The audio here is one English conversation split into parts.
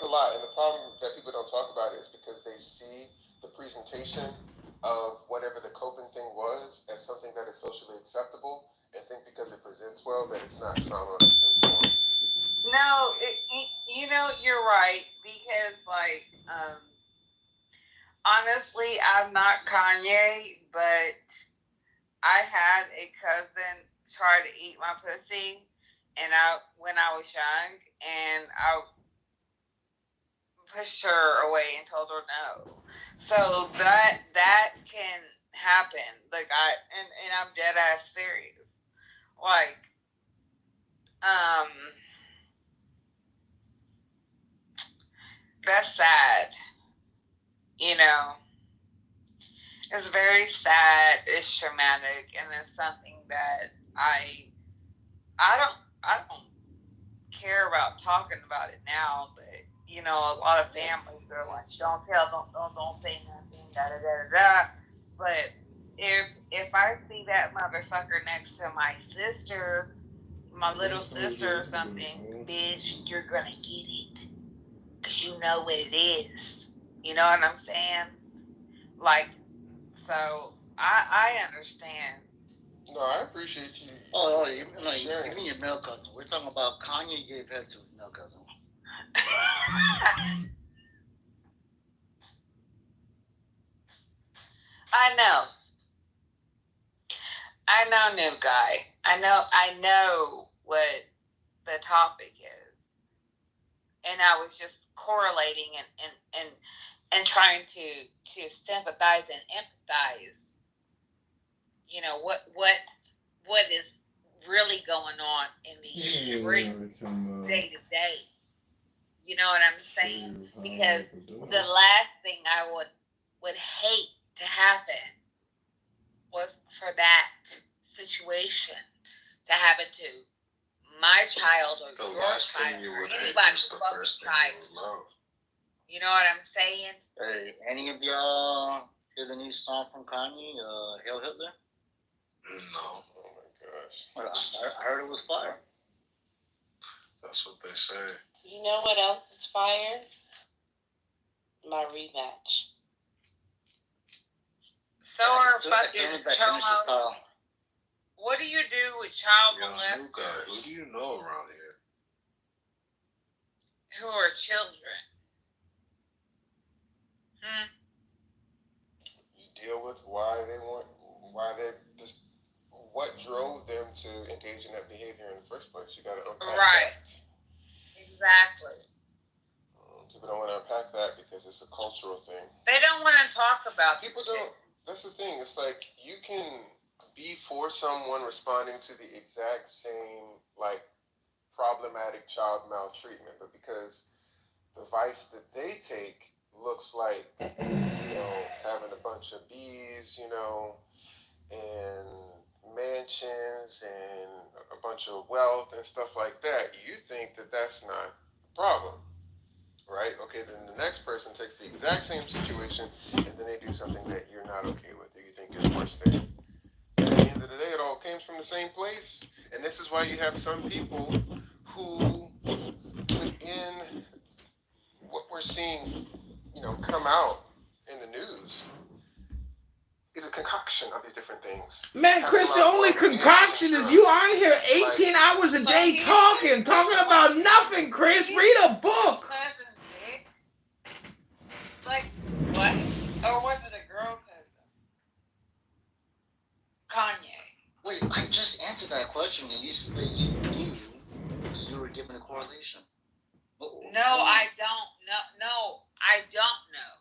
a lot, and the problem that people don't talk about is because they see the presentation of whatever the coping thing was as something that is socially acceptable, and think because it presents well that it's not trauma informed. No, you're right because honestly, I'm not Kanye, but I had a cousin try to eat my pussy, and when I was young, and I pushed her away and told her no. So that can happen. Like and I'm dead ass serious. Like um, that's sad. You know, it's very sad. It's traumatic, and it's something that I don't care about talking about it now, but a lot of families are like, don't tell, don't say nothing, da da da da. But if I see that motherfucker next to my sister, my little sister or something, bitch, you're gonna get it, cause you know what it is. You know what I'm saying? Like, so I understand. No, I appreciate you. You mean your male cousin? We're talking about Kanye gave head to his male cousin. I know, new guy. I know what the topic is, and I was just correlating and trying to sympathize and empathize. What is really going on in these streets day to day. You know what I'm saying? Because the last thing I would hate to happen was for that situation to happen to my child or your child or anybody's fucking child. You know what I'm saying? Hey, any of y'all hear the new song from Kanye, Hail Hitler? No. Oh my gosh. Well, I heard it was fire. That's what they say. You know what else is fire? My rematch. So are fucking chomos. What do you do with child molesters? New guy. Who do you know around here? Who are children? You deal with why they just what drove them to engage in that behavior in the first place. You got to unpack that. Exactly. People don't want to unpack that because it's a cultural thing. They don't want to talk about people don't. That's the thing. It's like you can be for someone responding to the exact same problematic child maltreatment, but because the vice that they take looks like having a bunch of bees, and mansions and a bunch of wealth and stuff like that, you think that that's not a problem, right? Okay, then the next person takes the exact same situation and then they do something that you're not okay with or you think is worse than. And at the end of the day, it all comes from the same place, and this is why you have some people who, within what we're seeing, come out in the news, is a concoction of these different things. Man, Chris, the only concoction is you on here 18 hours a day talking about nothing, Chris. Read a book. Like, what? Or was it a girl cousin? Kanye. Wait, I just answered that question and you said that you knew you were given a correlation. No, I don't know. No, I don't know.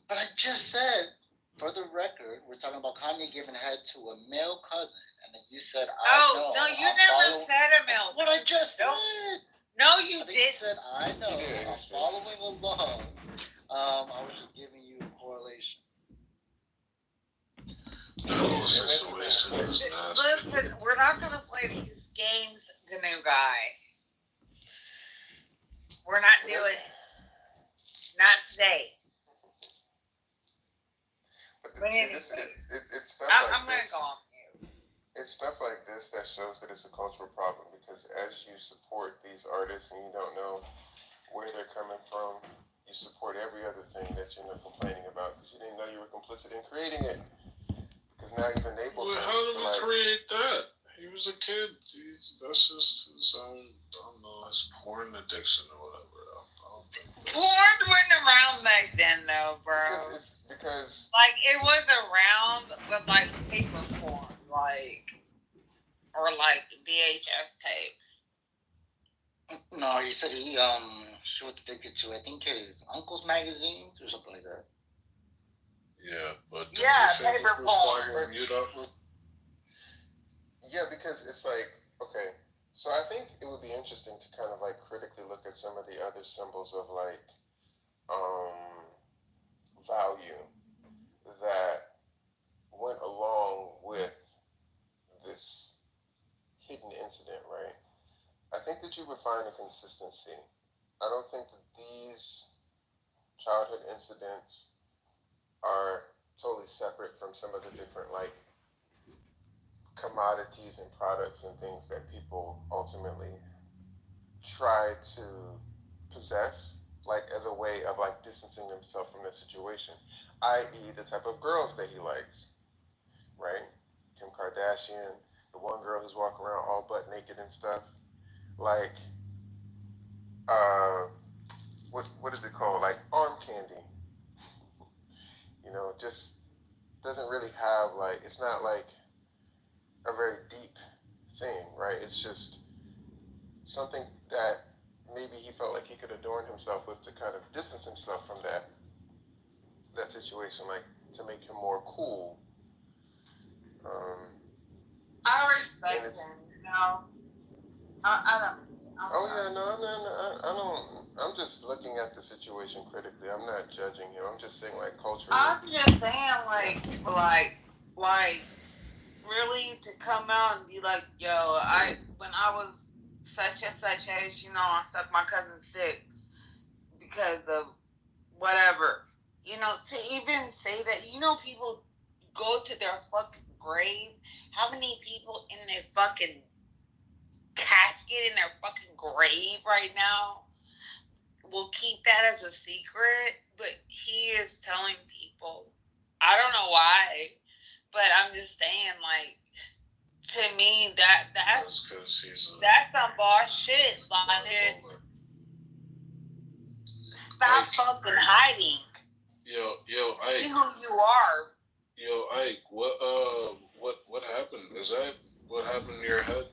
But I just said, for the record, we're talking about Kanye giving head to a male cousin, and then you said, no, you never said a male cousin. What I just said. No, you didn't. You said, I know. I'm following along. I was just giving you a correlation. The whole situation is nasty. Listen, we're not going to play these games, the new guy. We're not doing it. Not today. It's stuff I'm going to go on mute. It's stuff like this that shows that it's a cultural problem, because as you support these artists and you don't know where they're coming from. You support every other thing that you're not complaining about because you didn't know you were complicit in creating it. Because now you've enabled Well, them how did to we like. create that? He was a kid. That's just his own, I don't know, his porn addiction or whatever. I don't think that's... Porn wasn't around back then, though, bro. Because like it was around, but like paper porn, or like VHS tapes. No, he said she was addicted to, I think, his uncle's magazines or something like that. Yeah, but Yeah, do you think paper it was porn. part of mute up? yeah, because it's like okay. So I think it would be interesting to kind of like critically look at some of the other symbols of like value that went along with this hidden incident, right? I think that you would find a consistency. I don't think that these childhood incidents are totally separate from some of the different like commodities and products and things that people ultimately try to possess like as a way of like distancing themselves from the situation, i.e. the type of girls that he likes, right? Kim Kardashian, the one girl who's walking around all butt naked and stuff, like uh what is it called, like arm candy, just doesn't really have like, it's not like a very deep thing, right? It's just something that maybe he felt like he could adorn himself with to kind of distance himself from that situation, like to make him more cool. I respect him, I don't. Oh yeah, no, I don't. I'm just looking at the situation critically. I'm not judging him. I'm just saying, like culturally. I'm just saying, like, really to come out and be like, yo, when I was such and such age, I sucked my cousin's dick because of whatever. To even say that, people go to their fucking grave. How many people in their fucking casket in their fucking grave right now will keep that as a secret? But he is telling people. I don't know why, but I'm just saying, like, to me, that's some boss shit. Like, stop fucking hiding. Yo, Ike. Be who you are. Yo, Ike, what happened? Is that what happened in your head?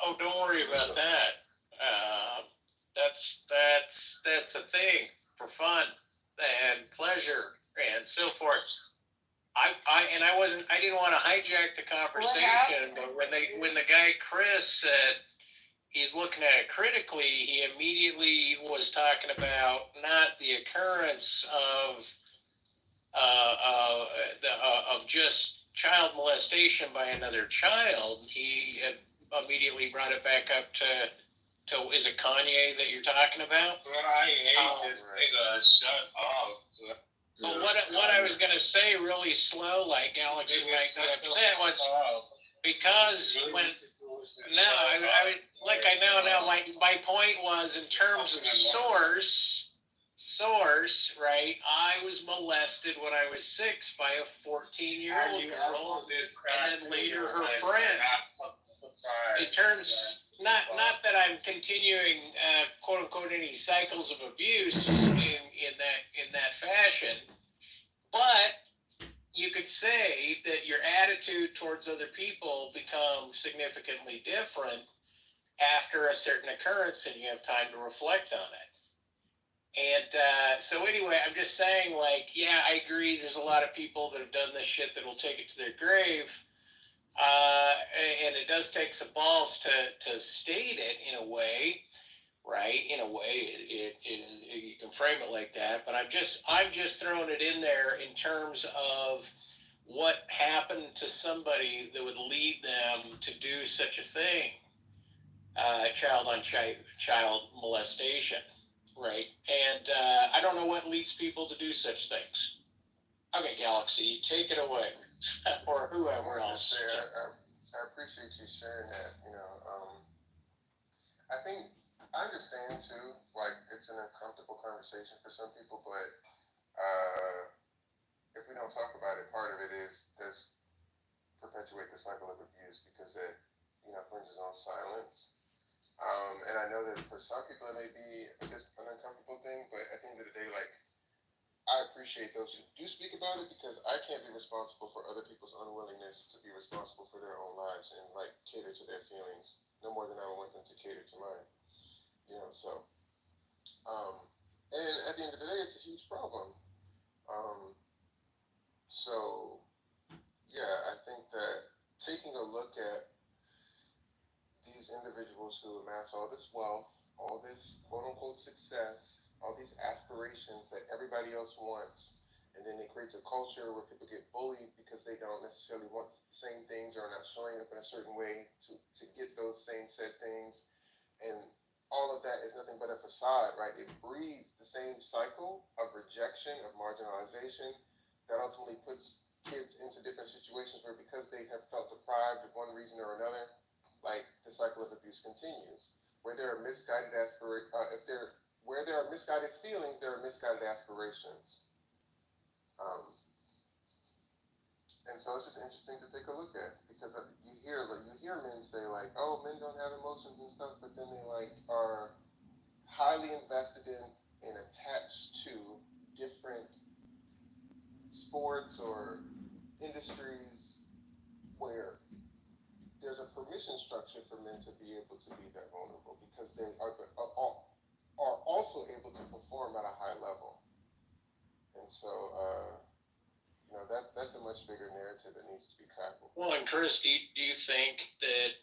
Oh, don't worry about that. That's a thing for fun and pleasure and so forth. I didn't want to hijack the conversation, but when the guy Chris said he's looking at it critically, he immediately was talking about not the occurrence of just child molestation by another child. He immediately brought it back up to is it Kanye that you're talking about? I hate this nigga. Shut up. Well, what I was gonna say really slow, like Galaxy might be upset, was because when my point was in terms of source, right? I was molested when I was 6 by a 14-year-old girl, and then later her friend. In terms, not that I'm continuing quote unquote any cycles of abuse in that fashion, but you could say that your attitude towards other people becomes significantly different after a certain occurrence, and you have time to reflect on it. And so anyway, I'm just saying, like, yeah, I agree. There's a lot of people that have done this shit that will take it to their grave. And it does take some balls to state it in a way, right? In a way, you can frame it like that. But I'm just throwing it in there in terms of what happened to somebody that would lead them to do such a thing, child on child molestation, right? And I don't know what leads people to do such things. Okay, Galaxy, take it away. Or whoever else. I appreciate you sharing that. I think I understand too. Like it's an uncomfortable conversation for some people, but if we don't talk about it, part of it is does perpetuate the cycle of abuse because it, fringes on silence. And I know that for some people it may be an uncomfortable thing, but at the end of the day, like I appreciate those who do speak about it because I can't be responsible for other people's unwillingness to be responsible for their own lives and like cater to their feelings no more than I would want them to cater to mine. So um, and at the end of the day, it's a huge problem. Um, so yeah, I think that taking a look at these individuals who amass all this wealth, all this quote unquote success, all these aspirations that everybody else wants, and then it creates a culture where people get bullied because they don't necessarily want the same things or are not showing up in a certain way to get those same said things. And all of that is nothing but a facade, right? It breeds the same cycle of rejection, of marginalization that ultimately puts kids into different situations where because they have felt deprived of one reason or another, like the cycle of abuse continues. Where there are misguided where there are misguided feelings, there are misguided aspirations. Um, and so it's just interesting to take a look at because you hear men say like, oh, men don't have emotions and stuff, but then they like are highly invested in and attached to different sports or industries where there's a permission structure for men to be able to be that vulnerable because they are also able to perform at a high level. And so, that's a much bigger narrative that needs to be tackled. Well, and Chris, do you think that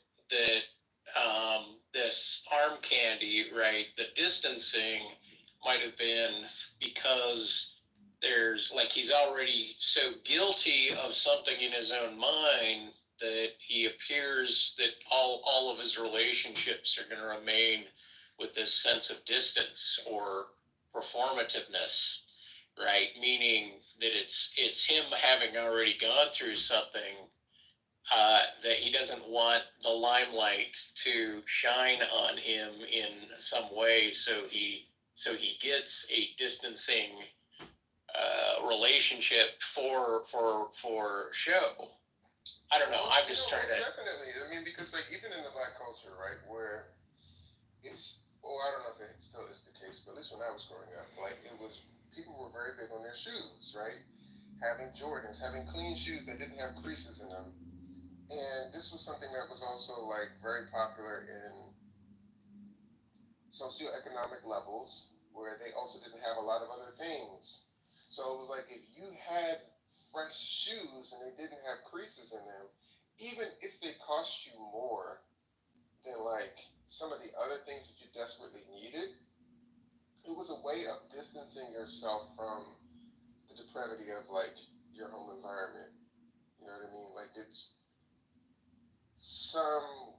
this arm candy, right, the distancing might have been because there's like he's already so guilty of something in his own mind that he appears that all of his relationships are going to remain with this sense of distance or performativeness, right? Meaning that it's him having already gone through something that he doesn't want the limelight to shine on him in some way, so he gets a distancing relationship for show. I don't know. I'm just trying to. Definitely. I mean, because like even in the black culture, right, where I don't know if it still is the case, but at least when I was growing up, like people were very big on their shoes, right? Having Jordans, having clean shoes that didn't have creases in them. And this was something that was also like very popular in socioeconomic levels where they also didn't have a lot of other things. So it was like if you had fresh shoes and they didn't have creases in them, even if they cost you more than like some of the other things that you desperately needed, it was a way of distancing yourself from the depravity of like your home environment. You know what I mean? Like it's some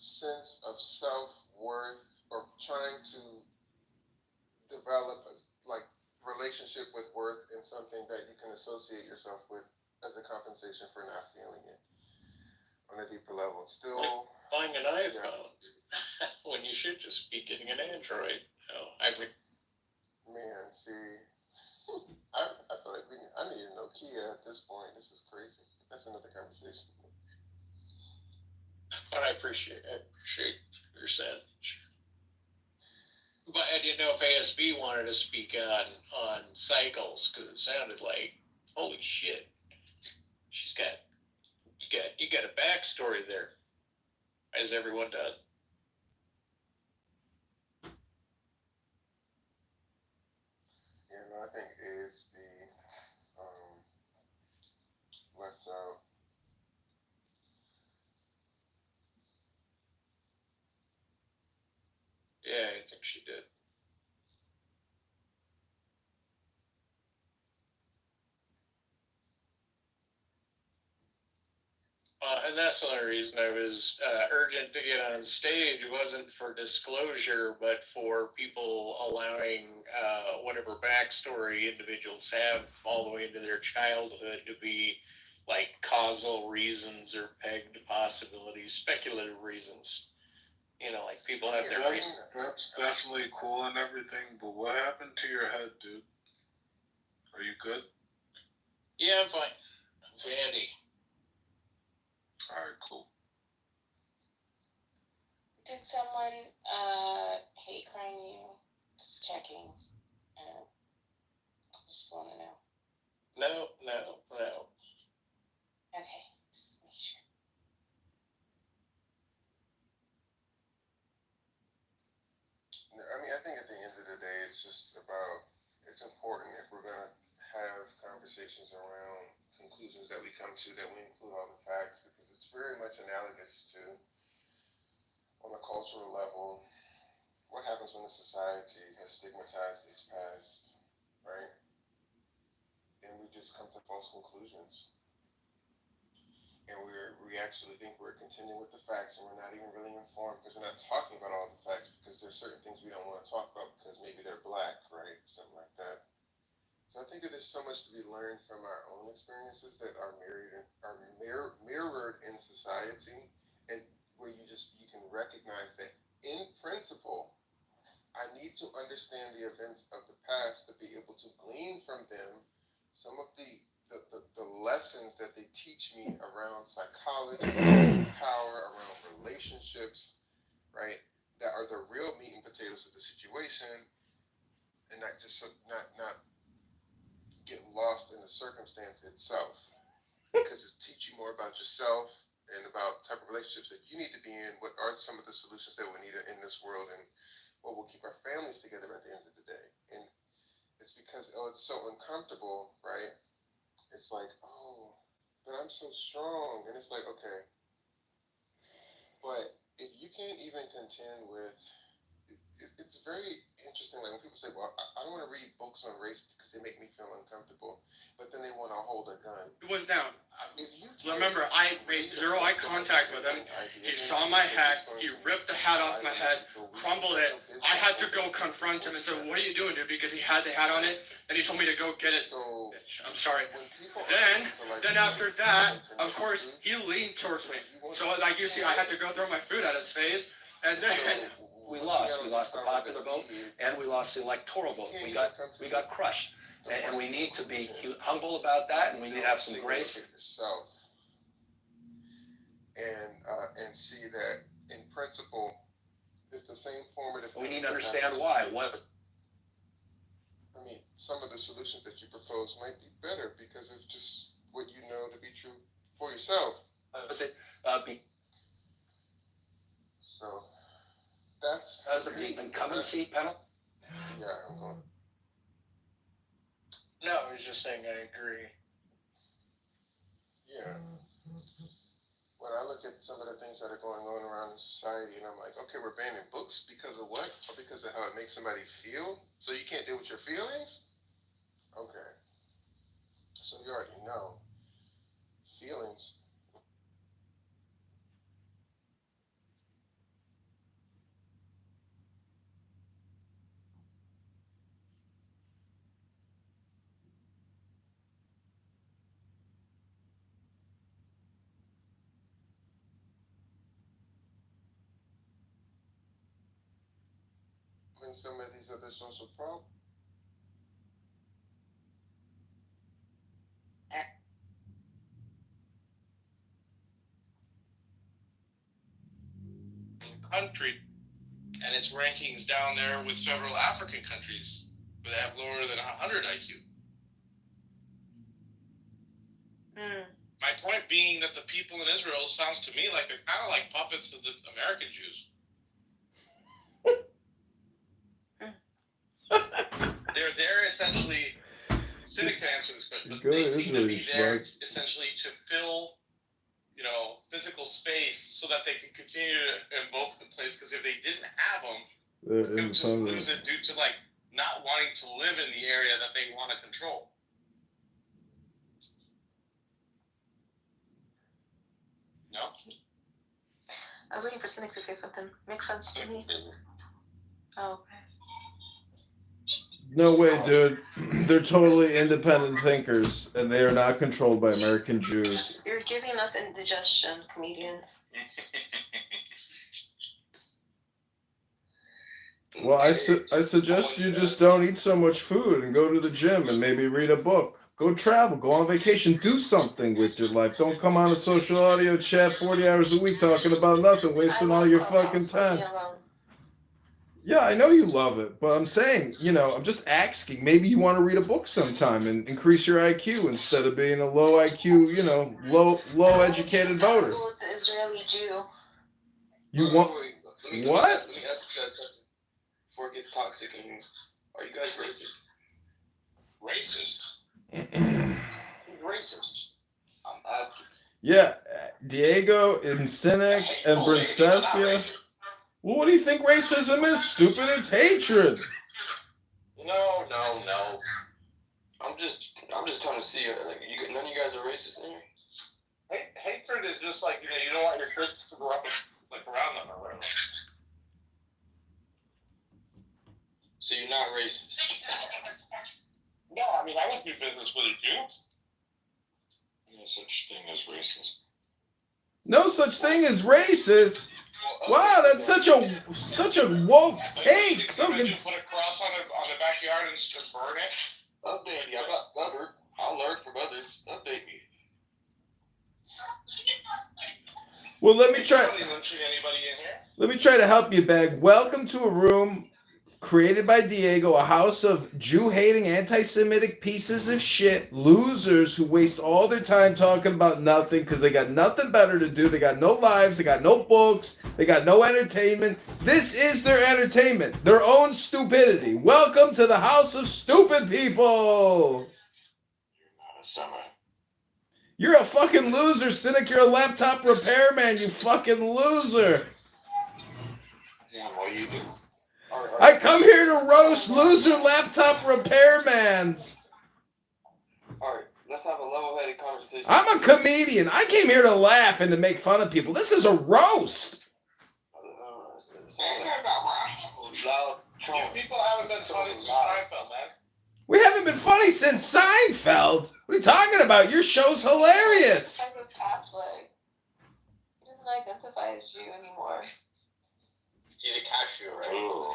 sense of self-worth or trying to develop a like relationship with worth in something that you can associate yourself with as a compensation for not feeling it on a deeper level. Still like buying an iPhone when you should just be getting an Android. Man, see, I feel like I need a Nokia at this point. This is crazy. That's another conversation. But I appreciate your saying. But I didn't know if ASB wanted to speak on cycles because it sounded like holy shit. She's got you got a backstory there, as everyone does. Yeah, no, I think ASB left out. Yeah, I think she did. And that's the only reason I was urgent to get on stage wasn't for disclosure, but for people allowing whatever backstory individuals have all the way into their childhood to be like causal reasons or pegged possibilities, speculative reasons. You know, like people have their That's definitely cool and everything, but what happened to your head, dude? Are you good? Yeah, I'm fine. Vandy. Alright, cool. Did someone hate crime you? Just checking. Just want to know. No. Okay, just make sure. I mean, I think at the end of the day, it's just about, it's important if we're going to have conversations around conclusions that we come to, that we include all the facts, because it's very much analogous to, on a cultural level, what happens when a society has stigmatized its past, right? And we just come to false conclusions. And we actually think we're continuing with the facts, and we're not even really informed because we're not talking about all the facts, because there's certain things we don't want to talk about because maybe they're black, right? Something like that. So I think that there's so much to be learned from our own experiences that are mirrored in society, and where you can recognize that in principle, I need to understand the events of the past to be able to glean from them some of the lessons that they teach me around psychology, power, around relationships, right? That are the real meat and potatoes of the situation, and not just not get lost in the circumstance itself, because it's teach you more about yourself and about the type of relationships that you need to be in. What are some of the solutions that we need in this world, and what will keep our families together at the end of the day? And it's because it's so uncomfortable, right? It's like, oh, but I'm so strong, and it's like, okay, but if you can't even contend with, it's very interesting. Like when people say, well, I don't want to read books on race because they make me feel uncomfortable, but then they want to hold a gun. It was down. If you Remember, I made zero eye contact with him. He saw my hat. He ripped the hat off my head, crumbled it. I had to go confront him and say, "What are you doing, dude?" Because he had the hat on it. Then he told me to go get it. So Bitch, I'm sorry. Then after that, of course, he leaned towards me. So like you see, I had to go throw my food at his face, and then we lost. We lost the popular vote, and we lost the electoral vote. We got crushed, and we need to be humble about that, and we need to have some grace. And see that in principle, it's the same formative. We need to understand why. What? I mean, some of the solutions that you propose might be better because of just what you know to be true for yourself. Does it be? So that's. Does it be incumbency penalty? Yeah, I'm going. No, I was just saying I agree. Yeah. When I look at some of the things that are going on around in society, and I'm like, okay, we're banning books because of what? Or because of how it makes somebody feel? So you can't deal with your feelings? Okay. So you already know. Feelings. And some of these other social problems. Country, and its rankings down there with several African countries where they have lower than 100 IQ. My point being that the people in Israel sounds to me like they're kind of like puppets of the American Jews. They're essentially, Cynic can answer this question, but they seem to be there essentially to fill, physical space so that they can continue to invoke the place, because if they didn't have them, they would just lose it due to not wanting to live in the area that they want to control. No? I was waiting for Cynic to say something. Makes sense to me. Oh, okay. No way, dude. They're totally independent thinkers, and they are not controlled by American Jews. You're giving us indigestion, comedian. Well, I suggest you just don't eat so much food and go to the gym and maybe read a book. Go travel, go on vacation, do something with your life. Don't come on a social audio chat 40 hours a week talking about nothing, wasting all your fucking time. Yeah, I know you love it, but I'm saying, I'm just asking. Maybe you want to read a book sometime and increase your IQ instead of being a low IQ, low educated voter. With the Israeli Jew. You want what? Let me ask you guys something before it gets toxic. And are you guys racist? Racist? Racist? I'm asking. Yeah, Diego and Cynic and Brincesia. Well, what do you think racism is, stupid? It's hatred. No. I'm just trying to see. None of you guys are racist, in here. Hatred is just like, you don't want your kids to grow up around them or whatever. So you're not racist? No, I mean, I would do business with a Jew. No such thing as racist. No such thing as racist. Wow, that's such a woke take. Some can put a cross on the backyard and just burn it. Update me. I got stubborn. I'll learn from others. Update me. Well, let me try. Anybody in here? Let me try to help you, Bag. Welcome to a room created by Diego, a house of Jew-hating, anti-Semitic pieces of shit, losers who waste all their time talking about nothing because they got nothing better to do. They got no lives. They got no books. They got no entertainment. This is their entertainment, their own stupidity. Welcome to the house of stupid people. You're not a summer. You're a fucking loser, Cynic. You're a laptop repairman, you fucking loser. Yeah, what do you do? I come here to roast loser laptop repairmans. Alright, let's have a level-headed conversation. I'm a comedian. I came here to laugh and to make fun of people. This is a roast. You people haven't been funny since Seinfeld, man. We haven't been funny since Seinfeld. What are you talking about? Your show's hilarious. He's a Catholic. He doesn't identify as Jew anymore. He's a cashier, right? Ooh.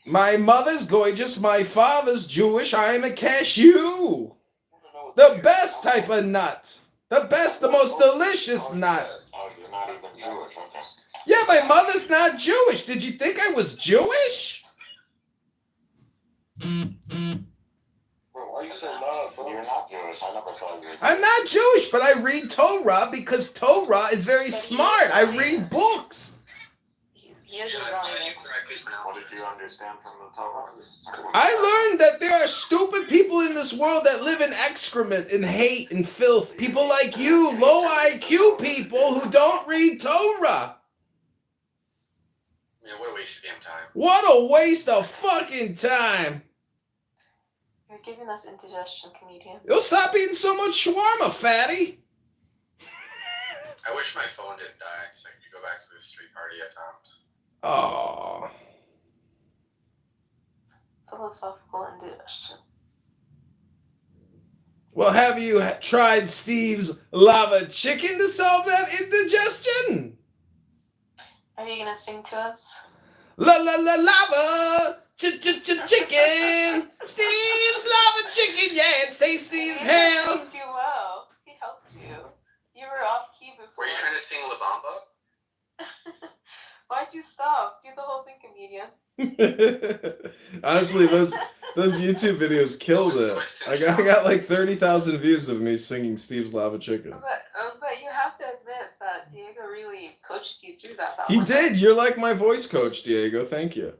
My mother's gorgeous. My father's Jewish. I am a cashew. The best type of nut. The best, the most delicious nut. Oh, you're not even Jewish, okay. Yeah, my mother's not Jewish. Did you think I was Jewish? Bro, why are you so loud, bro? You're not Jewish. I never saw you. I'm not Jewish, but I read Torah because Torah is very smart. I read books. He is a Zionist. What did you understand from the Torah? I learned that there are stupid people in this world that live in excrement and hate and filth. People like you, low IQ people who don't read Torah. Man, what a waste of damn time. What a waste of fucking time. You're giving us indigestion, comedian. You'll stop eating so much shawarma, fatty. I wish my phone didn't die so I could go back to this street party I found. Oh. Philosophical indigestion. Well, have you tried Steve's lava chicken to solve that indigestion? Are you gonna sing to us? La la la lava chicken. Steve's lava chicken, yeah, it's tasty as hell. He helped you well. He helped you. You were off key before. Were you trying to sing La Bamba? Why'd you stop? Do the whole thing, comedian. Honestly, those YouTube videos killed it. I got like 30,000 views of me singing Steve's Lava Chicken. But you have to admit that Diego really coached you through that. He did. You're like my voice coach, Diego. Thank you.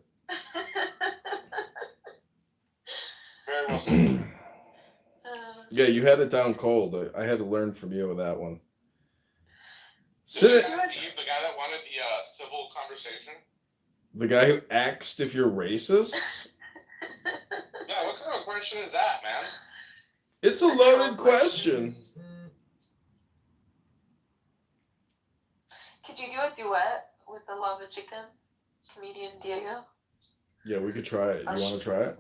Very well. Yeah, you had it down cold. I had to learn from you with that one. The guy that wanted the civil conversation? The guy who asked if you're racist? Yeah, what kind of question is that, man? It's a loaded question. Could you do a duet with the lava chicken, comedian Diego? Yeah, we could try it. You want to try it?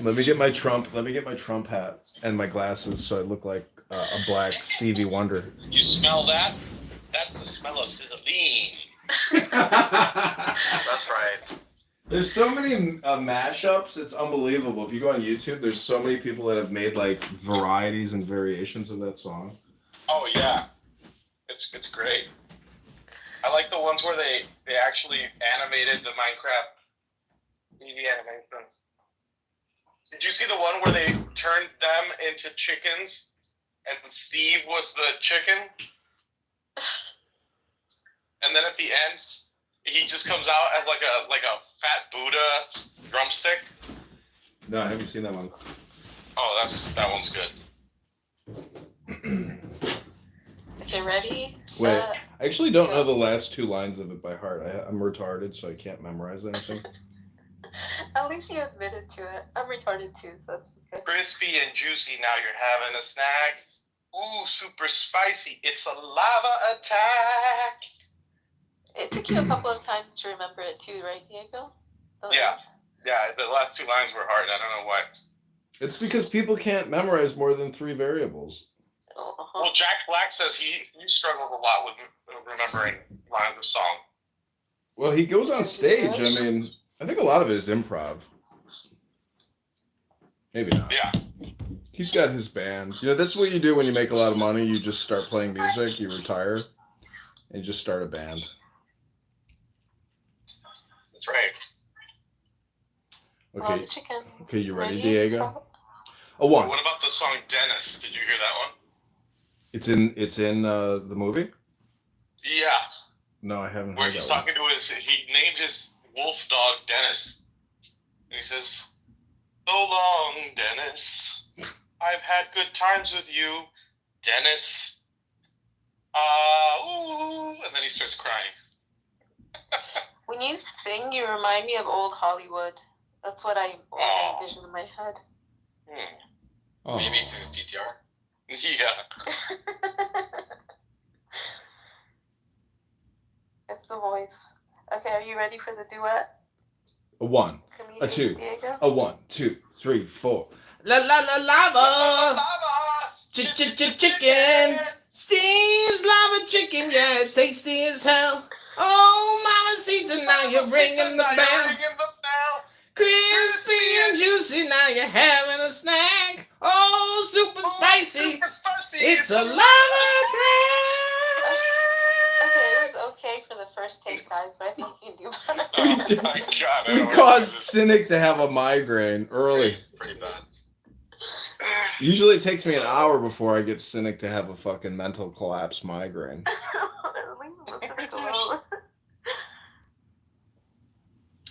Let me get my Trump hat and my glasses so I look like a black Stevie Wonder. You smell that? That's the smell of sizzling. That's right. There's so many mashups. It's unbelievable. If you go on YouTube, there's so many people that have made like varieties and variations of that song. Oh yeah, it's great. I like the ones where they actually animated the Minecraft TV animations. Did you see the one where they turned them into chickens, and Steve was the chicken? And then at the end, he just comes out as like a fat Buddha drumstick. No, I haven't seen that one. Oh, that one's good. Okay, ready? Wait, Set. I actually don't know the last two lines of it by heart. I'm retarded, so I can't memorize anything. At least you admitted to it. I'm retarded too, so it's okay. Crispy and juicy, now you're having a snack. Ooh, super spicy, it's a lava attack. It took you a couple of times to remember it too, right, Diego? Yeah, the last two lines were hard. I don't know why. It's because people can't memorize more than 3 variables. Well, Jack Black says he struggles a lot with remembering lines of song. Well, he goes on stage. I mean, I think a lot of it is improv. Maybe not. Yeah. He's got his band. You know, that's what you do when you make a lot of money. You just start playing music, you retire, and you just start a band. That's right. Okay. Chicken. Okay, you ready, Diego? A 1. What about the song Dennis? Did you hear that one? It's in the movie? Yeah. No, I haven't Where heard he's that one. talking to he named his wolf dog Dennis. And he says, "So long, Dennis. I've had good times with you, Dennis. Ooh." And then he starts crying. When you sing, you remind me of old Hollywood. That's what I envision in my head. Oh. Maybe because it's DTR. Yeah. It's the voice. Okay, are you ready for the duet? A 1, Comedian a 2, Diego? a 1, 2, 3, 4. La la la lava. Chicken. Steve's lava chicken, yeah, it's tasty as hell. Oh, Mamacita, now you're ringing the bell. Crispy and juicy, now you're having a snack. Oh, super spicy. It's a lava attack. Okay, it was okay for the first take, guys, but I think you can do better. Oh my God. We caused Cynic to have a migraine early. Pretty bad. Usually it takes me an hour before I get Cynic to have a fucking mental collapse migraine.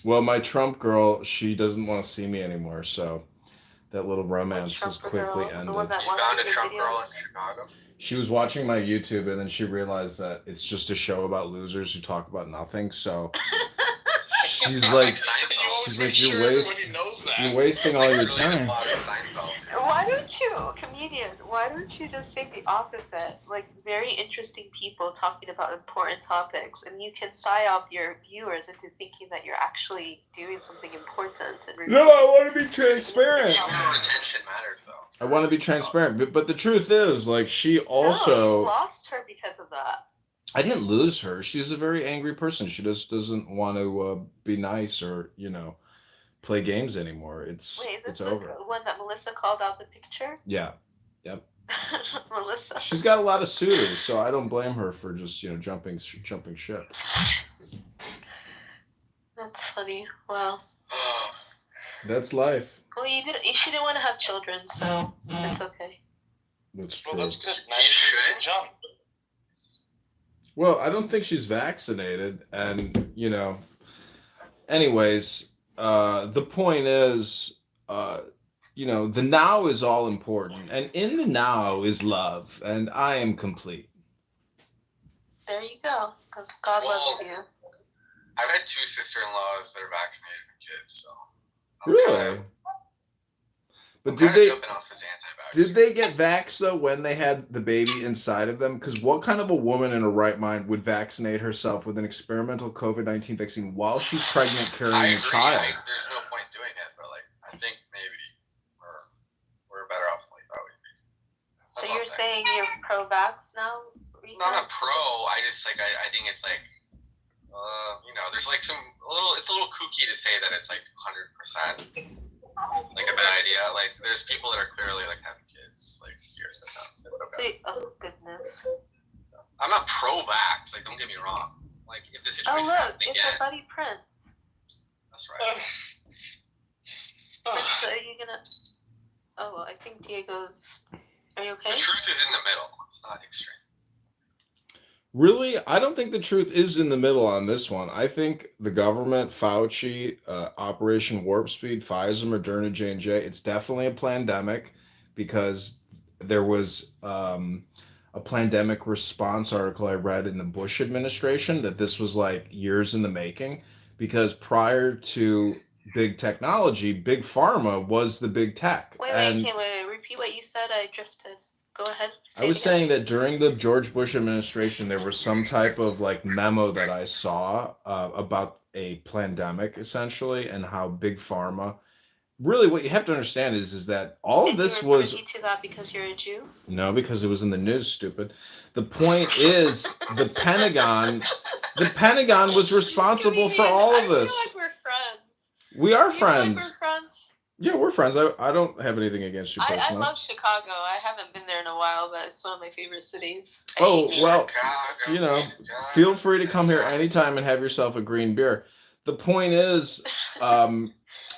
Well, my Trump girl, she doesn't want to see me anymore, so that little romance is quickly ended. You found a Trump girl in Chicago? She was watching my YouTube, and then she realized that it's just a show about losers who talk about nothing, so she's like, you're wasting all your time. Why don't you, comedian, why don't you just say the opposite? Like, very interesting people talking about important topics, and you can psyop your viewers into thinking that you're actually doing something important. No, I want to be transparent. Attention matters, though. I want to be transparent, but the truth is, like, she also... No, you lost her because of that. I didn't lose her. She's a very angry person. She just doesn't want to be nice or, you know, play games anymore. It's over. The one that Melissa called out the picture? Yeah. Yep. Melissa. She's got a lot of suitors, so I don't blame her for just, you know, jumping ship. That's funny. Well. That's life. Well, she didn't want to have children, so it's okay. That's true. Well, that's good. You should jump. Well, I don't think she's vaccinated, and, you know, anyways, the point is, you know, the now is all important, and in the now is love, and I am complete. There you go, because God loves you. I've had 2 sister-in-laws that are vaccinated with kids, so. Really? But did they get vaxxed though when they had the baby inside of them? Because what kind of a woman in her right mind would vaccinate herself with an experimental COVID-19 vaccine while she's pregnant carrying a child? There's no point doing it, but like I think maybe we're better off than we thought we'd be. So you're saying you're pro-vax now? I'm not a pro. I just like I think it's like There's like it's a little kooky to say that it's like 100% like a bad idea. Like there's people that are clearly like having kids like years ago. Oh goodness. I'm not pro-vax. Like don't get me wrong. Like if the situation Oh look, happens it's again, our buddy Prince. that's right. Prince, are you gonna? Oh, I think Diego's. Are you okay? The truth is in the middle. It's not extreme. Really, I don't think the truth is in the middle on this one. I think the government, Fauci, Operation Warp Speed, Pfizer, Moderna, J&J, it's definitely a pandemic because there was a pandemic response article I read in the Bush administration that this was like years in the making because prior to big technology, big pharma was the big tech. Wait, repeat what you said. I drifted. Go ahead. I was saying that during the George Bush administration, there was some type of like memo that I saw about a pandemic essentially and how big pharma. Really, what you have to understand is that all of this was. You to that because you're a Jew? No, because it was in the news. Stupid. The point is, the Pentagon. The Pentagon was responsible for all of this. I feel like we're friends. We are friends. Like we're friends. Yeah, we're friends. I don't have anything against you personally. I love Chicago. I haven't been there in a while, but it's one of my favorite cities. Oh, well, feel free to come here anytime and have yourself a green beer. The point is,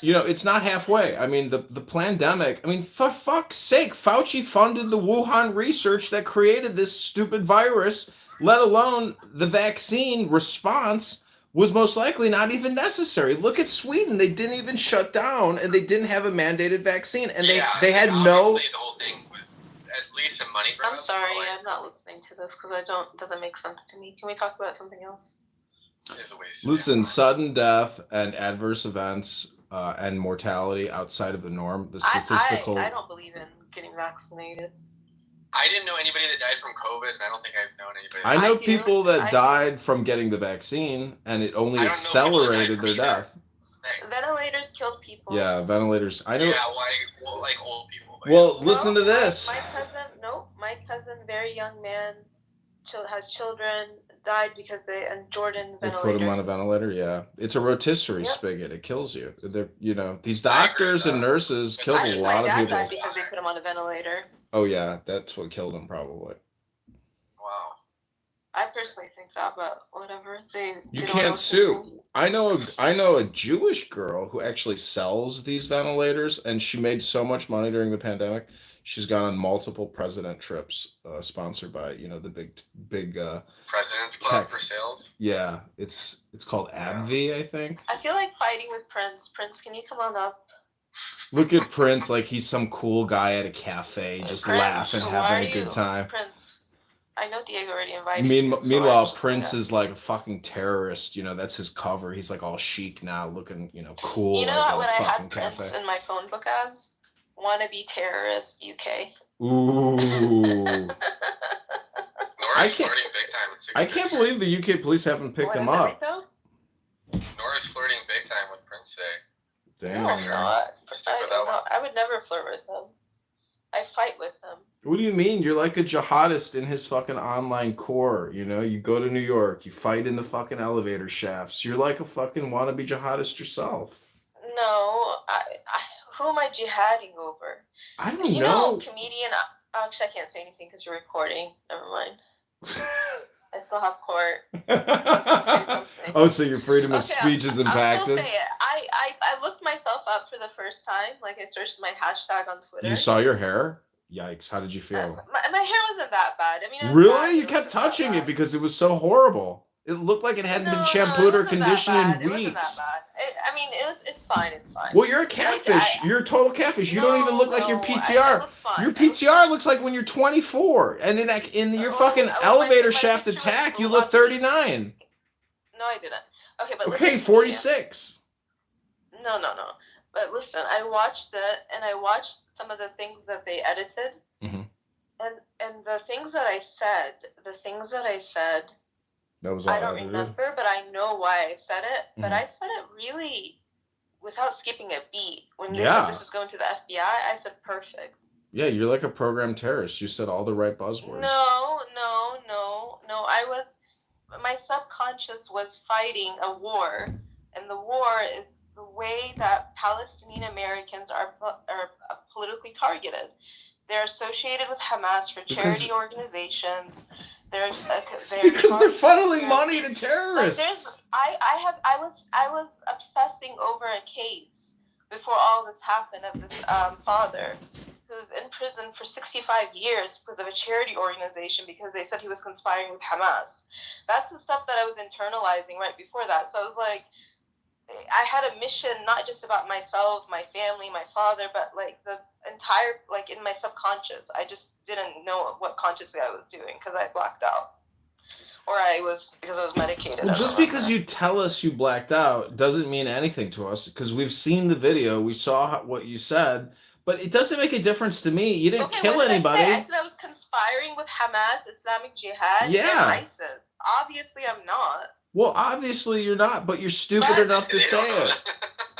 it's not halfway. I mean, the pandemic, for fuck's sake, Fauci funded the Wuhan research that created this stupid virus, let alone the vaccine response was most likely not even necessary. Look at Sweden. They didn't even shut down and they didn't have a mandated vaccine. And they had no... The whole thing was at least a money grab. I'm sorry, I'm not listening to this because doesn't make sense to me. Can we talk about something else? Listen, sudden death and adverse events and mortality outside of the norm, the statistical... I don't believe in getting vaccinated. I didn't know anybody that died from COVID, and I don't think I've known anybody. I know people that died from getting the vaccine, and it only accelerated their death. Ventilators killed people. Yeah, ventilators. I know. Yeah, like old people. Well, listen to this. My cousin, very young man, has children, died because they put him on a ventilator. Yeah, it's a rotisserie spigot. It kills you. These doctors and nurses killed a lot of people. Died because they put him on a ventilator. Oh yeah, that's what killed him probably. Wow. I personally think that, but whatever. You can't sue. I know a Jewish girl who actually sells these ventilators, and she made so much money during the pandemic. She's gone on multiple president trips, sponsored by the big President's Club for sales. Yeah, it's called AbbVie, I think. I feel like fighting with Prince. Prince, can you come on up? Look at Prince like he's some cool guy at a cafe, just Prince, laughing, having a good time. Prince, I know Diego already invited you. Meanwhile, Prince is like a fucking terrorist. That's his cover. He's like all chic now, looking cool. You know like what I had cafe. Prince in my phone book as? Wannabe terrorist UK. Ooh. I can't believe the UK police haven't picked him up. Nora's flirting big time with Prince Day. Damn. No, I'm not. I would never flirt with him. I fight with him. What do you mean? You're like a jihadist in his fucking online core. You go to New York, you fight in the fucking elevator shafts. You're like a fucking wannabe jihadist yourself. No, who am I jihading over? I don't know. Comedian. Actually, I can't say anything because you're recording. Never mind. I still have court. Oh, so your freedom of speech is impacted? I'll say it. I looked myself up for the first time. Like, I searched my hashtag on Twitter. You saw your hair? Yikes. How did you feel? My hair wasn't that bad. Really? You kept touching it because it was so horrible. It looked like it hadn't been shampooed or conditioned in weeks. It wasn't that bad. It's fine. It's fine. Well, you're a catfish. You're a total catfish. You don't even look like your PTR. Your PTR looks like when you're 24. And in your fucking elevator shaft attack, you look 39. No, I didn't. Okay, but okay, 46. No. But listen, I watched it, and I watched some of the things that they edited. Mm-hmm. And the things that I said, that was all I don't remember, but I know why I said it. Mm-hmm. But I said it really without skipping a beat. When they said this is going to the FBI, I said perfect. Yeah, you're like a programmed terrorist. You said all the right buzzwords. No. my subconscious was fighting a war, and the war is the way that Palestinian Americans are politically targeted. They're associated with Hamas for charity organizations. Because they're funneling money to terrorists. I was obsessing over a case before all this happened of this father who's in prison for 65 years because of a charity organization because they said he was conspiring with Hamas. That's the stuff that I was internalizing right before that. So I was like, I had a mission not just about myself, my family, my father, but like the entire, like in my subconscious. I just didn't know what consciously I was doing because I blacked out. Or because I was medicated. Well, just because you tell us you blacked out doesn't mean anything to us because we've seen the video, we saw what you said, but it doesn't make a difference to me. You didn't kill anybody. I said I was conspiring with Hamas, Islamic Jihad, and ISIS. Obviously, I'm not. Well, obviously you're not, but you're stupid enough to say it.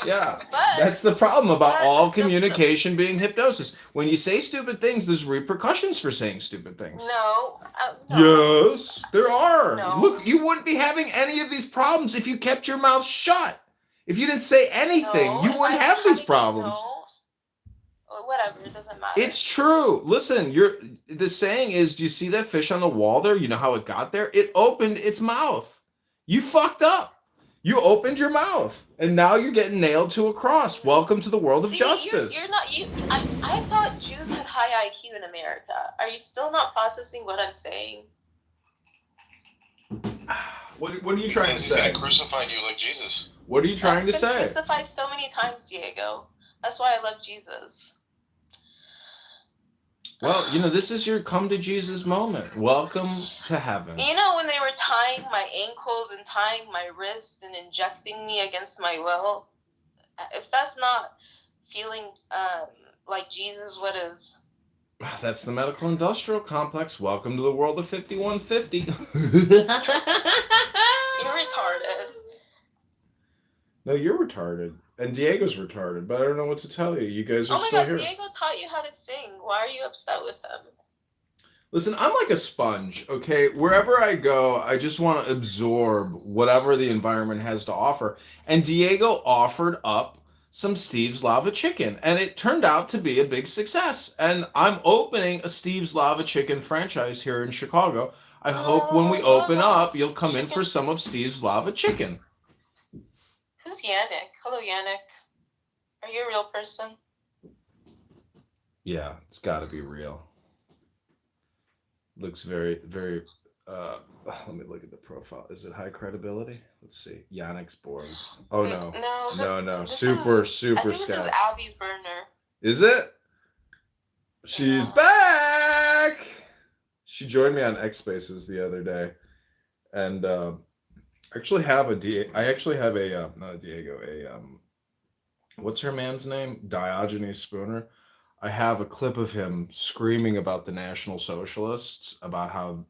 Yeah, that's the problem about all communication being hypnosis. When you say stupid things, there's repercussions for saying stupid things. No. Yes, there are. No. Look, you wouldn't be having any of these problems if you kept your mouth shut. If you didn't say anything, you wouldn't have these problems. Whatever, it doesn't matter. It's true. Listen, the saying is, do you see that fish on the wall there? You know how it got there? It opened its mouth. You fucked up. You opened your mouth, and now you're getting nailed to a cross. Welcome to the world of justice. I thought Jews had high IQ in America. Are you still not processing what I'm saying? What are you trying to say? He crucified you like Jesus. What are you trying to say? I've been crucified so many times, Diego. That's why I love Jesus. Well, this is your come to Jesus moment. Welcome to heaven. When they were tying my ankles and tying my wrists and injecting me against my will, if that's not feeling like Jesus, what is? That's the medical industrial complex. Welcome to the world of 5150. You're retarded. No, you're retarded. And Diego's retarded, but I don't know what to tell you. You guys are still here. Oh my God, Diego taught you how to sing. Why are you upset with him? Listen, I'm like a sponge, okay? Wherever I go, I just want to absorb whatever the environment has to offer. And Diego offered up some Steve's Lava Chicken, and it turned out to be a big success. And I'm opening a Steve's Lava Chicken franchise here in Chicago. I hope when we open up, you'll come in for some of Steve's Lava Chicken. Who's Yannick? Hello, Yannick. Are you a real person? Yeah, it's got to be real. Looks very, very. Let me look at the profile. Is it high credibility? Let's see. Yannick's board. Oh no. No. Super sketch. This is Abby's burner. Is it? She's back. She joined me on X Spaces the other day, and I actually have a not a Diego, what's her man's name? Diogenes Spooner. I have a clip of him screaming about the National Socialists, about how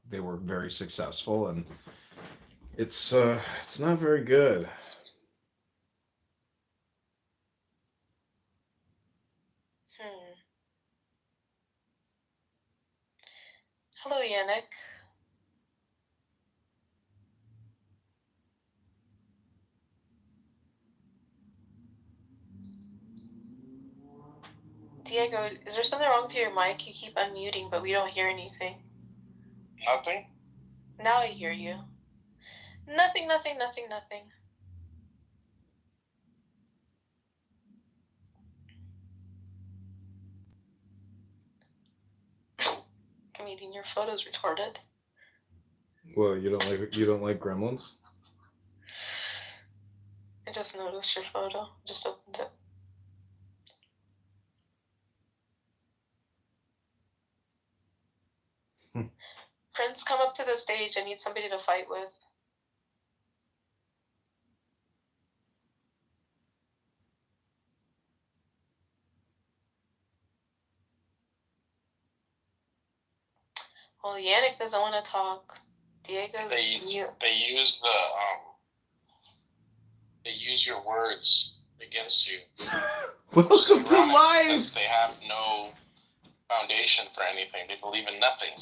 they were very successful, and it's not very good. Hello, Yannick. Diego, is there something wrong with your mic? You keep unmuting, but we don't hear anything. Nothing? Now I hear you. Nothing. Comedian, your photo's retarded. Well, you don't like Gremlins? I just noticed your photo. Just opened it. Prince, come up to the stage. I need somebody to fight with. Well, Yannick doesn't want to talk. Diego's mute. They use your words against you. Welcome to life. They have no foundation for anything. They believe in nothing.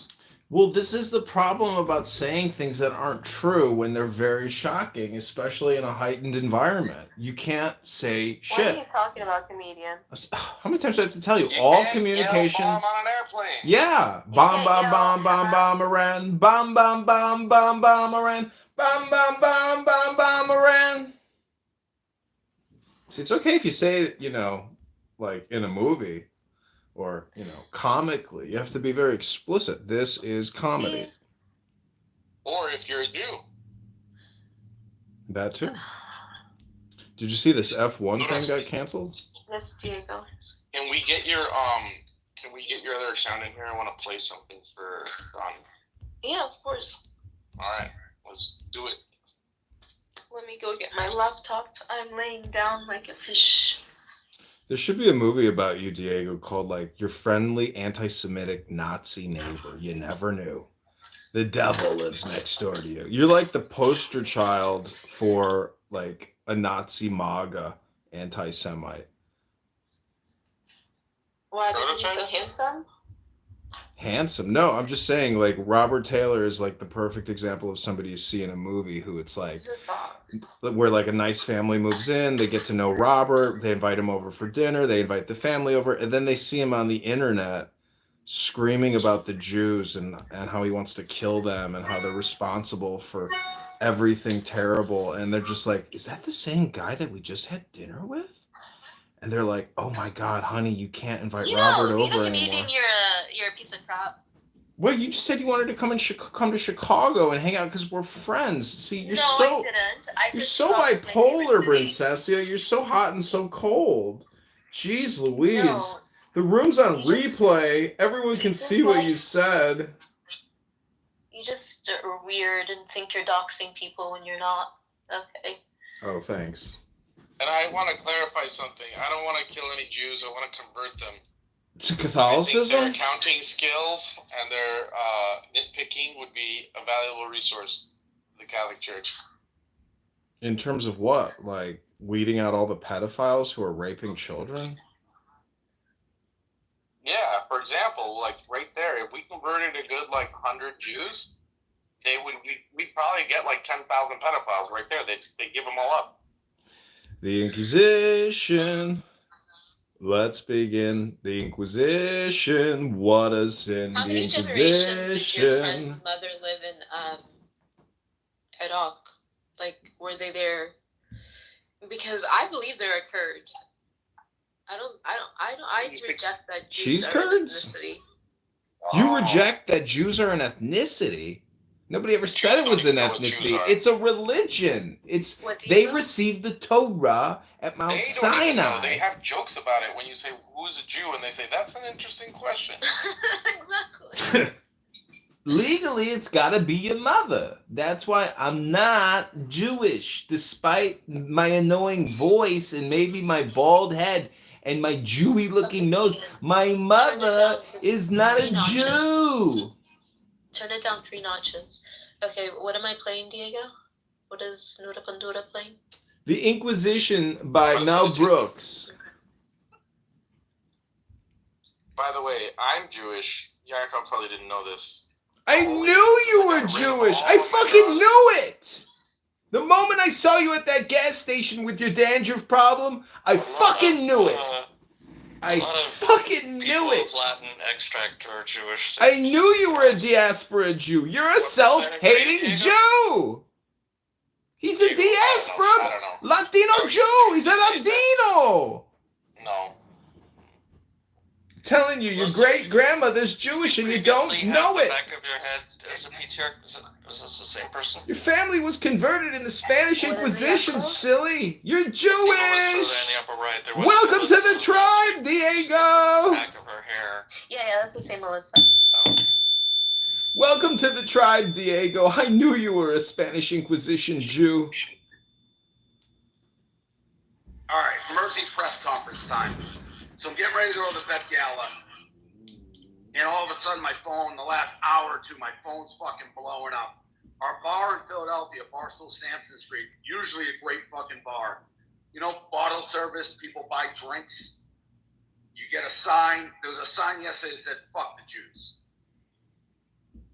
Well, this is the problem about saying things that aren't true when they're very shocking, especially in a heightened environment. You can't say What are shit. you talking about, comedian? How many times do I have to tell you? You All can't communication. yell bomb on an airplane. Yeah. You Bomb, can't bomb, yell bomb, bomb, bomb, Iran. Bomb, bomb, bomb, bomb, bomb, Iran. Bomb, bomb, bomb, bomb, bomb, Iran. See, it's okay if you say it, like in a movie or, comically. You have to be very explicit. This is comedy. Or if you're a Jew. That too. Did you see this F1 thing got canceled? Yes, Diego. Can we get your other account in here? I want to play something for Don. Yeah, of course. All right, let's do it. Let me go get my laptop. I'm laying down like a fish. There should be a movie about you, Diego, called like Your Friendly Anti-Semitic Nazi Neighbor. You never knew. The devil lives next door to you. You're like the poster child for like a Nazi MAGA anti-Semite. Why, because he's so handsome? Handsome? No, I'm just saying like Robert Taylor is like the perfect example of somebody you see in a movie who it's like where like a nice family moves in, they get to know Robert, they invite him over for dinner, they invite the family over, and then they see him on the internet screaming about the Jews and how he wants to kill them and how they're responsible for everything terrible. And they're just like, is that the same guy that we just had dinner with? And they're like, oh my God, honey, you can't invite Robert over anymore. You're a piece of crap. Well, you just said you wanted to come to Chicago and hang out because we're friends. See, you're I didn't. you're so bipolar, Princessia. You're so hot and so cold. Jeez Louise. No. The room's on replay. Everyone can see what you said. You just are weird and think you're doxing people when you're not. Okay. Oh, thanks. And I want to clarify something. I don't want to kill any Jews. I want to convert them. To I think Catholicism? their accounting skills and their nitpicking would be a valuable resource to the Catholic Church. In terms of what? Like weeding out all the pedophiles who are raping children? Yeah, for example, like right there, if we converted a good 100 Jews, we'd probably get 10,000 pedophiles right there. They give them all up. The Inquisition. Let's begin. The Inquisition. What a sin. How The many generations did your Inquisition. friend's mother live in Iraq? Like, were they there? Because I believe they're a Kurd. I reject that Jews Cheese are an curds? ethnicity. You reject that Jews are an ethnicity? Nobody ever said it was an ethnicity. It's a religion. They received the Torah at Mount They don't even know. Sinai. They have jokes about it when you say, who's a Jew? And they say, that's an interesting question. Exactly. Legally, it's got to be your mother. That's why I'm not Jewish, despite my annoying voice and maybe my bald head and my Jewy-looking nose. My mother is not a Jew. Turn it down 3 notches. Okay, what am I playing, Diego? What is Nura Pandura playing? The Inquisition by Mel Brooks. By the way, I'm Jewish. Yakov probably didn't know this. I knew you were Jewish. I fucking knew it. The moment I saw you at that gas station with your dandruff problem, I fucking knew it. I fucking knew it. Latin extract are Jewish. I knew you were a diaspora Jew. You're a self-hating Jew. He's a diaspora Latino Jew. He's a Latino. No. Telling you, your great-grandmother's Jewish and you don't know it. Back of your head as a PTR. Is this the same person? Your family was converted in the Spanish Inquisition, silly. You're Jewish. Welcome to the tribe, Diego. Back of her hair. Yeah, that's the same Melissa. Welcome to the tribe, Diego. I knew you were a Spanish Inquisition Jew. All right, emergency press conference time. So I'm getting ready to go to the Met Gala. And all of a sudden, my phone, the last hour or two, my phone's fucking blowing up. Our bar in Philadelphia, Barstool Sampson Street, usually a great fucking bar. You know, bottle service, people buy drinks. You get a sign. There was a sign yesterday that said, fuck the Jews.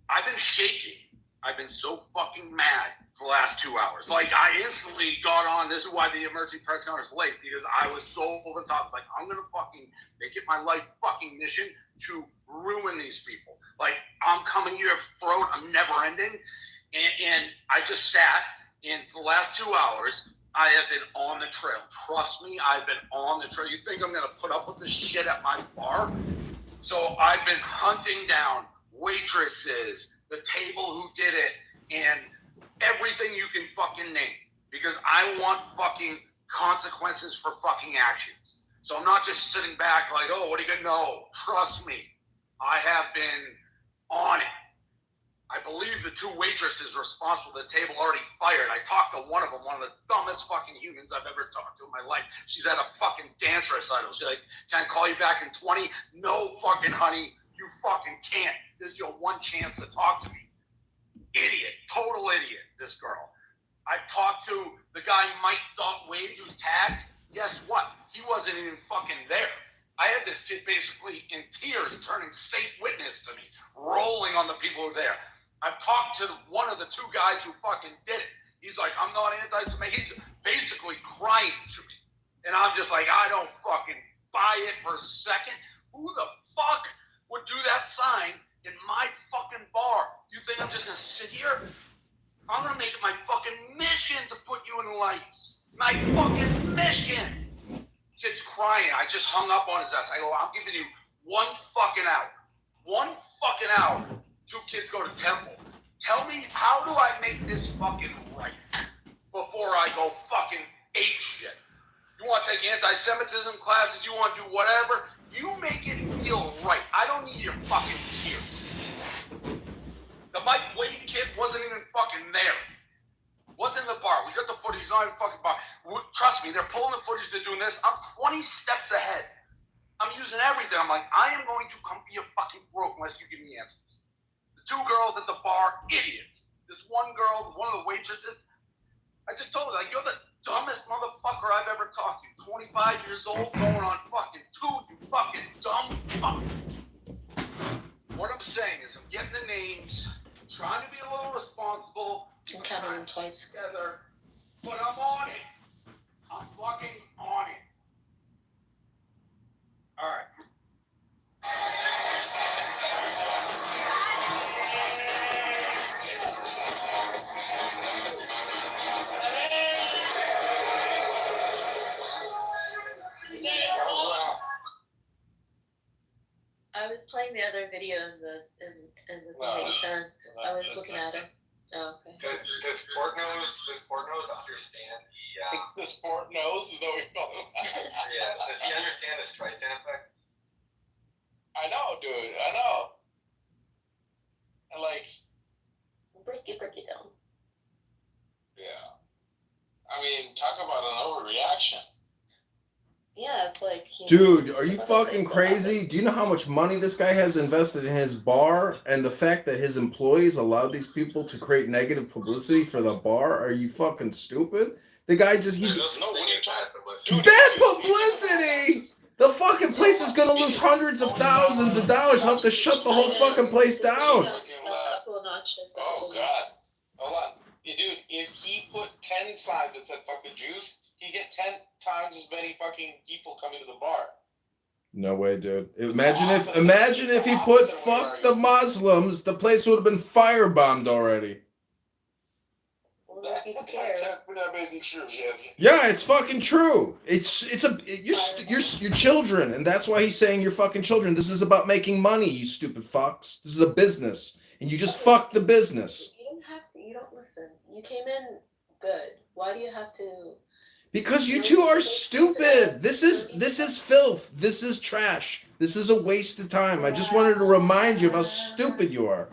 I've been shaking. I've been so fucking mad for the last 2 hours. Like, I instantly got on. This is why the emergency press conference was late, because I was so over the top. It's like, I'm going to fucking make it my life fucking mission to ruin these people. Like, I'm coming to your throat. I'm never ending. And I just sat, and for the last 2 hours, I have been on the trail. Trust me, I've been on the trail. You think I'm going to put up with this shit at my bar? So I've been hunting down waitresses, the table who did it, and everything you can fucking name. Because I want fucking consequences for fucking actions. So I'm not just sitting back like, oh, what are you going to know? Trust me, I have been on it. I believe the 2 waitresses responsible for the table already fired. I talked to one of them, one of the dumbest fucking humans I've ever talked to in my life. She's at a fucking dance recital. She's like, can I call you back in 20? No fucking honey, you fucking can't. This is your one chance to talk to me. Idiot, total idiot, this girl. I talked to the guy Mike Wade who's tagged. Guess what? He wasn't even fucking there. I had this kid basically in tears turning state witness to me, rolling on the people who were there. I've talked to one of the 2 guys who fucking did it. He's like, I'm not anti-Semitic. He's basically crying to me. And I'm just like, I don't fucking buy it for a second. Who the fuck would do that sign in my fucking bar? You think I'm just going to sit here? I'm going to make it my fucking mission to put you in the lights. My fucking mission. Kid's crying. I just hung up on his ass. I go, I'm giving you 1 fucking hour. 1 fucking hour. 2 kids go to temple. Tell me, how do I make this fucking right before I go fucking ape shit? You want to take anti-Semitism classes? You want to do whatever? You make it feel right. I don't need your fucking tears. The Mike Wade kid wasn't even fucking there. Wasn't in the bar. We got the footage. He's not even fucking bar. Trust me, they're pulling the footage. They're doing this. I'm 20 steps ahead. I'm using everything. I'm like, I am going to come for your fucking throat unless you give me answers. The 2 girls at the bar, idiots. This one girl, one of the waitresses, I just told her, like, you're the dumbest motherfucker I've ever talked to. 25 years old, going on fucking 2, you fucking dumb fuck. What I'm saying is, I'm getting the names, trying to be a little responsible, And counting them twice. together, but I'm on it. I'm fucking on it. All right. I was playing the other video in the thing that you sent. I was looking at it. Oh, okay. Does Portnose understand the The sport knows is what we call him. yeah? Does he understand the Streisand effect? I know, dude. I know. And like, Break it down. yeah. I mean, talk about an overreaction. Yeah, it's like. Dude, are you fucking crazy? Do you know how much money this guy has invested in his bar and the fact that his employees allowed these people to create negative publicity for the bar? Are you fucking stupid? The guy just, he's No, what are you talking? bad publicity. The fucking place is gonna lose hundreds of thousands of dollars. He'll have to shut the whole fucking place down. Oh God! Hold on, yeah, dude. If he put 10 signs that said "fuck the Jews," he'd get 10 times as many fucking people coming to the bar. No way, dude. Imagine if he put "fuck the Muslims," the place would have been firebombed already. Well, they'd be scared. That may be true. Yes. Yeah, it's fucking true. You're children, and that's why he's saying you're fucking children. This is about making money, you stupid fucks. This is a business, and you just fucked the business. You don't have to. You don't listen. You came in good. Why do you have to? Because you two are stupid. This is filth. This is trash. This is a waste of time. I just wanted to remind you of how stupid you are.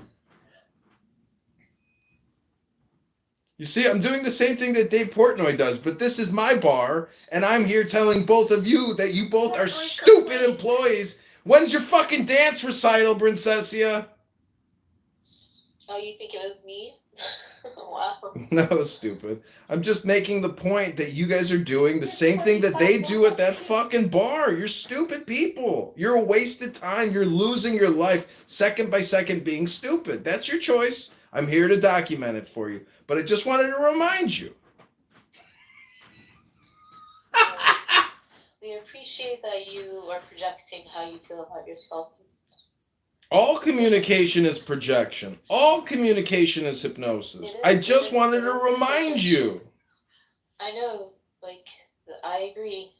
You see, I'm doing the same thing that Dave Portnoy does, but this is my bar, and I'm here telling both of you that you both are stupid employees. When's your fucking dance recital, Princessia? Oh, you think it was me? Wow. No, stupid. I'm just making the point that you guys are doing the same thing that they do at that fucking bar. You're stupid people. You're a wasted time. You're losing your life second by second being stupid. That's your choice. I'm here to document it for you. But I just wanted to remind you. We appreciate that you are projecting how you feel about yourself. All communication is projection. All communication is hypnosis. I just wanted to remind you. I know, like, I agree.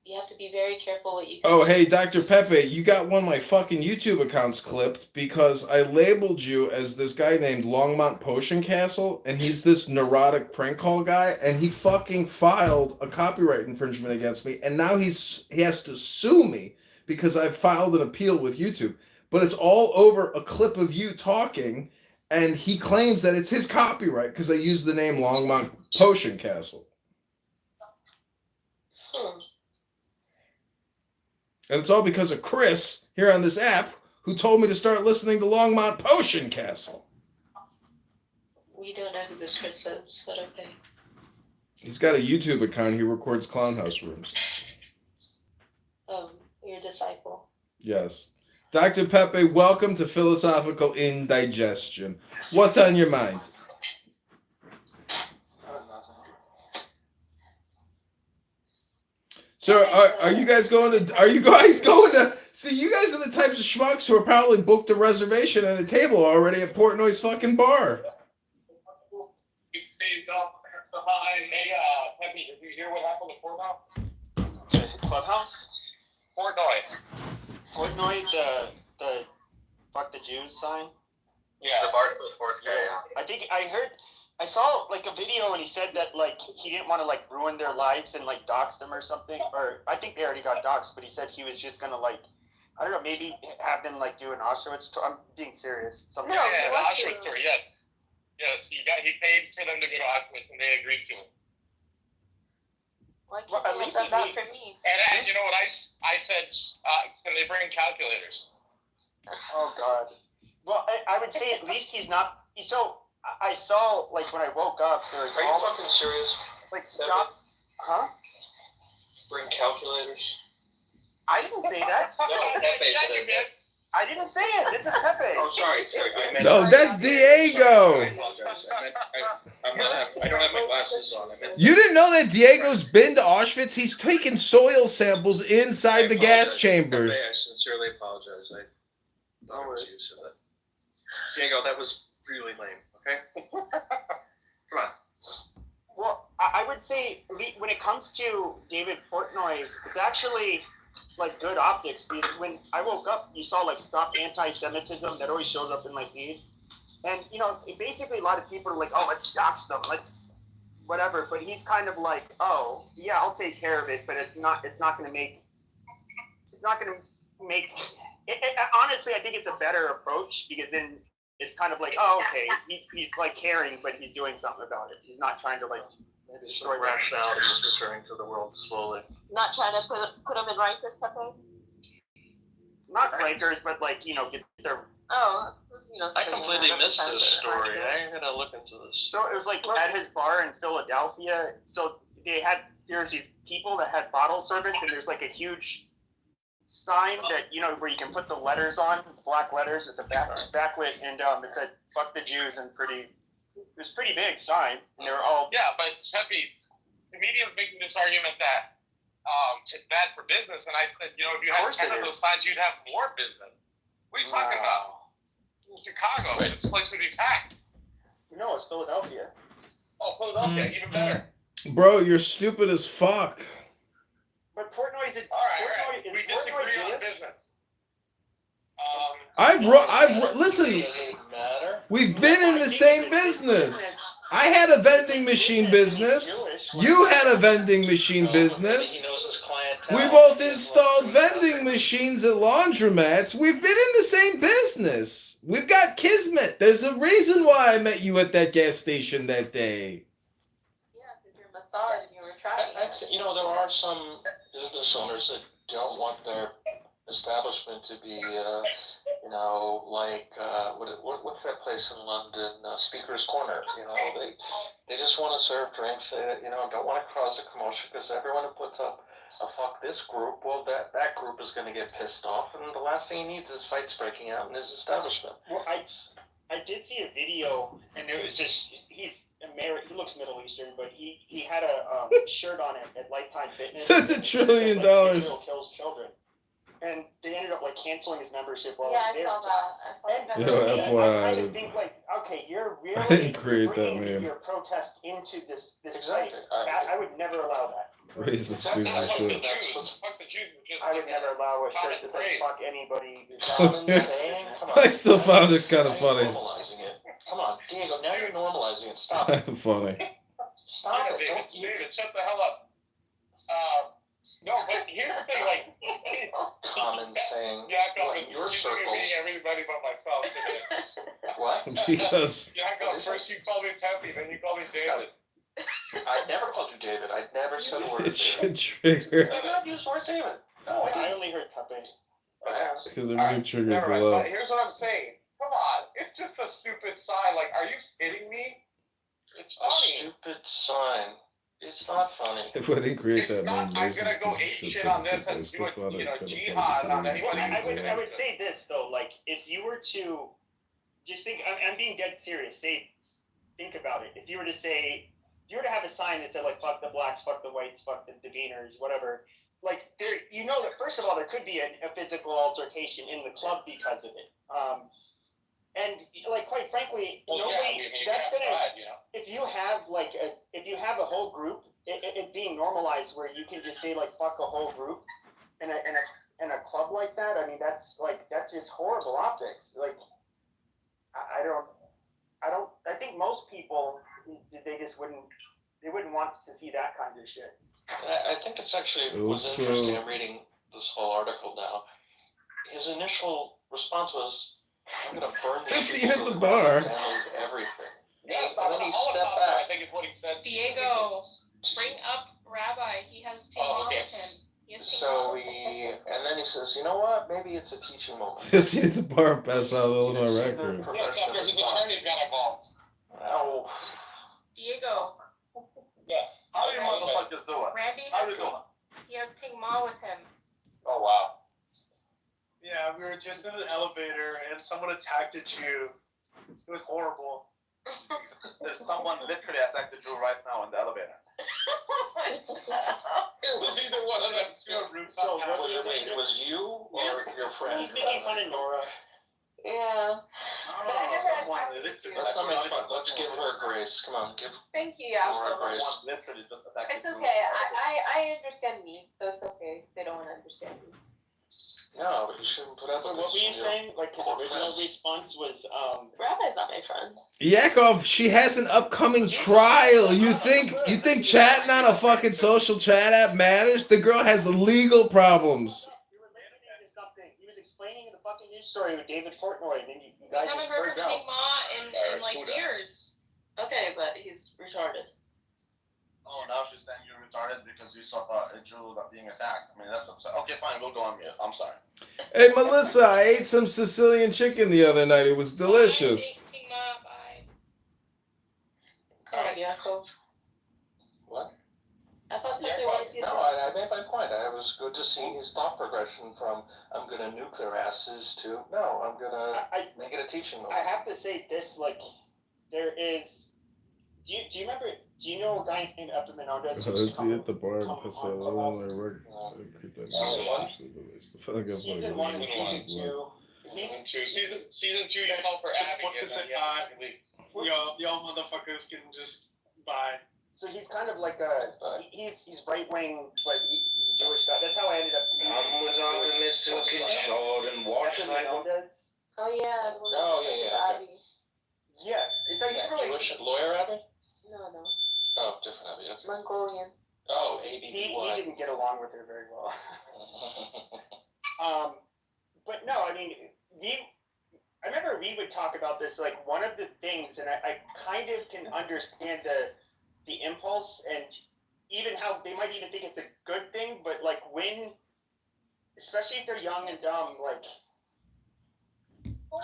You have to be very careful what you. Oh, hey, Dr. Pepe, you got one of my fucking YouTube accounts clipped because I labeled you as this guy named Longmont Potion Castle, and he's this neurotic prank call guy, and he fucking filed a copyright infringement against me, and now he has to sue me because I've filed an appeal with YouTube. But it's all over a clip of you talking, and he claims that it's his copyright because I used the name Longmont Potion Castle. And it's all because of Chris here on this app who told me to start listening to Longmont Potion Castle. We don't know who this Chris is, but okay. He's got a YouTube account. He records Clown House rooms. Your disciple. Yes. Dr. Pepe, welcome to Philosophical Indigestion. What's on your mind? So are you guys going to see, you guys are the types of schmucks who are probably booked a reservation and a table already at Portnoy's fucking bar. Pepe, did you hear what happened at Courthouse? Clubhouse? Portnoy, the fuck the Jews sign? Yeah. The Barstool Sports guy, yeah. I saw like a video and he said that like he didn't want to like ruin their lives and like dox them or something. Or I think they already got doxed, but he said he was just gonna like, I don't know, maybe have them like do an Auschwitz tour. I'm being serious. Something Yeah, the Auschwitz tour, yes. Yes, he paid for them to go to Auschwitz and they agreed to it. Why can't they have done that for me? And you know what I said? Can they bring calculators? Oh God. Well, I would say at least he's not. I saw like when I woke up there was. Are you fucking serious? Like stop. Huh? Bring calculators. I didn't say that. No, Pepe said that. I didn't say it. This is Pepe. Oh, sorry. No, that's Diego. I apologize. I don't have my glasses on. You didn't know that Diego's been to Auschwitz? He's taken soil samples inside the gas chambers. Pepe, I sincerely apologize. I was used to that. Diego, that was really lame. Okay. Come on. Well, I would say when it comes to David Portnoy, it's actually like good optics because when I woke up, you saw like stop anti-Semitism that always shows up in my feed, and basically a lot of people are like, oh, let's dox them, let's whatever, but he's kind of like, oh yeah, I'll take care of it, but it's not going to make honestly, I think it's a better approach because then it's kind of like, oh, okay, he's like caring, but he's doing something about it. He's not trying to like destroy rationality is returning to the world slowly. Not trying to put them in Rikers, Pepe? Not Rikers, but like, get their... Oh, I completely missed this story. I gotta look into this. So it was like at his bar in Philadelphia. So there's these people that had bottle service, and there's like a huge sign that where you can put the letters on, black letters with the backlit, and it said "fuck the Jews" and it was pretty big sign, and they were all. Yeah, but Pepe, the media is making this argument that it's bad for business, and I said, if you had 10 of those signs, you'd have more business. What are you talking about? Chicago, this place would be packed. No, it's Philadelphia. Oh, Philadelphia, even better. Bro, you're stupid as fuck. But Portnoy's all right. We disagree on business. Listen. We've been in the same business. I had a vending machine business. You had a vending machine business. We both installed vending machines at laundromats. We've been in the same business. We've got kismet. There's a reason why I met you at that gas station that day. Yeah, because you're massage and you were trying. There are some business owners that don't want their establishment to be, You know, like what's that place in London? Speaker's Corner. You know, they just want to serve drinks. They, you know, don't want to cause a commotion because everyone who puts up a fuck this group, well, that group is going to get pissed off, and the last thing he needs is fights breaking out in his establishment. Well, I did see a video, and it was just he's American. He looks Middle Eastern, but he had a shirt on it at Lifetime Fitness. Says $1 trillion. Israel kills children. And they ended up like canceling his membership while Yeah, he was there. I saw that. Yo, FYI, I kind of think like, okay, you're really I didn't create that bringing meme. your protest into this Exactly. place. I would never allow that. Racist Exactly. piece of shit. Fuck the Jews. I would never allow a shirt that says "fuck anybody." I still found it kind of funny. Normalizing it. Come on, Diego. Now you're normalizing it. Stop it. Funny. Stop it. David, David, shut the hell up. No, but here's the thing, like, Common saying. Jacob What, is your circles. everybody but myself today. What? Because Jacob, first you called me Peppy, then you called me David. I never called you David. I never said a word. it should trigger. I did not use the word David. No, I only heard Pepe. Because everything triggers Never the mind, love. but here's what I'm saying. Come on, it's just a stupid sign. Like, are you kidding me? It's A funny. stupid sign. It's not funny. If I didn't create It's that not, meme, I'm gonna racist go piece of ape shit shit for on the this people. I and still do found a, it kind of jihad on funny. anyone who's I would say this though, like if you were to just think, I'm being dead serious. Think about it. If you were to have a sign that said like "fuck the blacks, fuck the whites, fuck the Beaners," whatever, like there, you know that first of all there could be a physical altercation in the club because of it. And like quite frankly, that's gonna. If you have a whole group, it being normalized where you can just say like "fuck a whole group" in a club like that. I mean, that's just horrible optics. Like, I think most people they wouldn't want to see that kind of shit. I think it's actually was interesting. I'm reading this whole article now. His initial response was, "I'm going to burn That's these he people hit the to the bar. ground, damage everything." Yes, and then he stepped back. I think is what he said. Diego, bring up Rabbi. He has Tamar with him. So and then he says, "You know what? Maybe it's a teaching moment." Let's hit the bar and pass out Illinois See the record. progression Yes, of after his his thought. attorney got involved. Oh, Diego, Yeah. How do you motherfuckers do it? Randy How has, do you do it? he has Tamar with him. Oh wow. Yeah, we were just in an elevator and someone attacked a Jew. It was horrible. There's someone literally attacked the Jew right now in the elevator. It was either one of them two. So what was it you or your friend? He's making fun of Nora. Yeah. Let's not make fun. Let's give her grace. Come on, give Thank you. Nora grace. Literally just attacked It's the Jew. okay. I understand me, so it's okay. They don't want to understand me. No, but you shouldn't put up So with what were this you from saying? Like his original response was, Rabbi's not my friend. Yakov, she has an upcoming trial. You think chatting on a fucking social chat app matters? The girl has legal problems. you were listening to something. He was explaining the fucking news story with David Portnoy, and then you I guys haven't just heard spurred from out. Tamar in like years. Okay, but he's retarded. Oh, now she's saying you're retarded because you saw a Jew being attacked. I mean, that's upset. Okay, fine, we'll go on mute. I'm sorry. Hey, Melissa, I ate some Sicilian chicken the other night. It was delicious. Tamar, bye. Come on, Yaakov. What? I thought Pepe wanted you to. No, I made my point. It was good to see his thought progression from "I'm gonna nuke their asses" to "No, I'm gonna make it a teaching moment." I have to say this, like, there is. Do you remember? Do you know a guy named Epimenondas? Let's see at the bar and pass out Illinois record. Season 1 and season 2. Season 2, you call for Abby. Put this in y'all motherfuckers can just buy. So he's kind of like he's right wing, but he's a Jewish guy. That's how I ended up. Come with Artemis and Kinshawed and watch like. Oh yeah. Oh, yeah. Abby. Yes, it's like Jewish lawyer Abby? No. Oh, different Abby. Okay. Mongolian. Oh, He ABBY. didn't get along with her very well. But no, I mean, I remember we would talk about this, like, one of the things, and I kind of can understand the impulse, and even how they might even think it's a good thing, but, like, when, especially if they're young and dumb, like,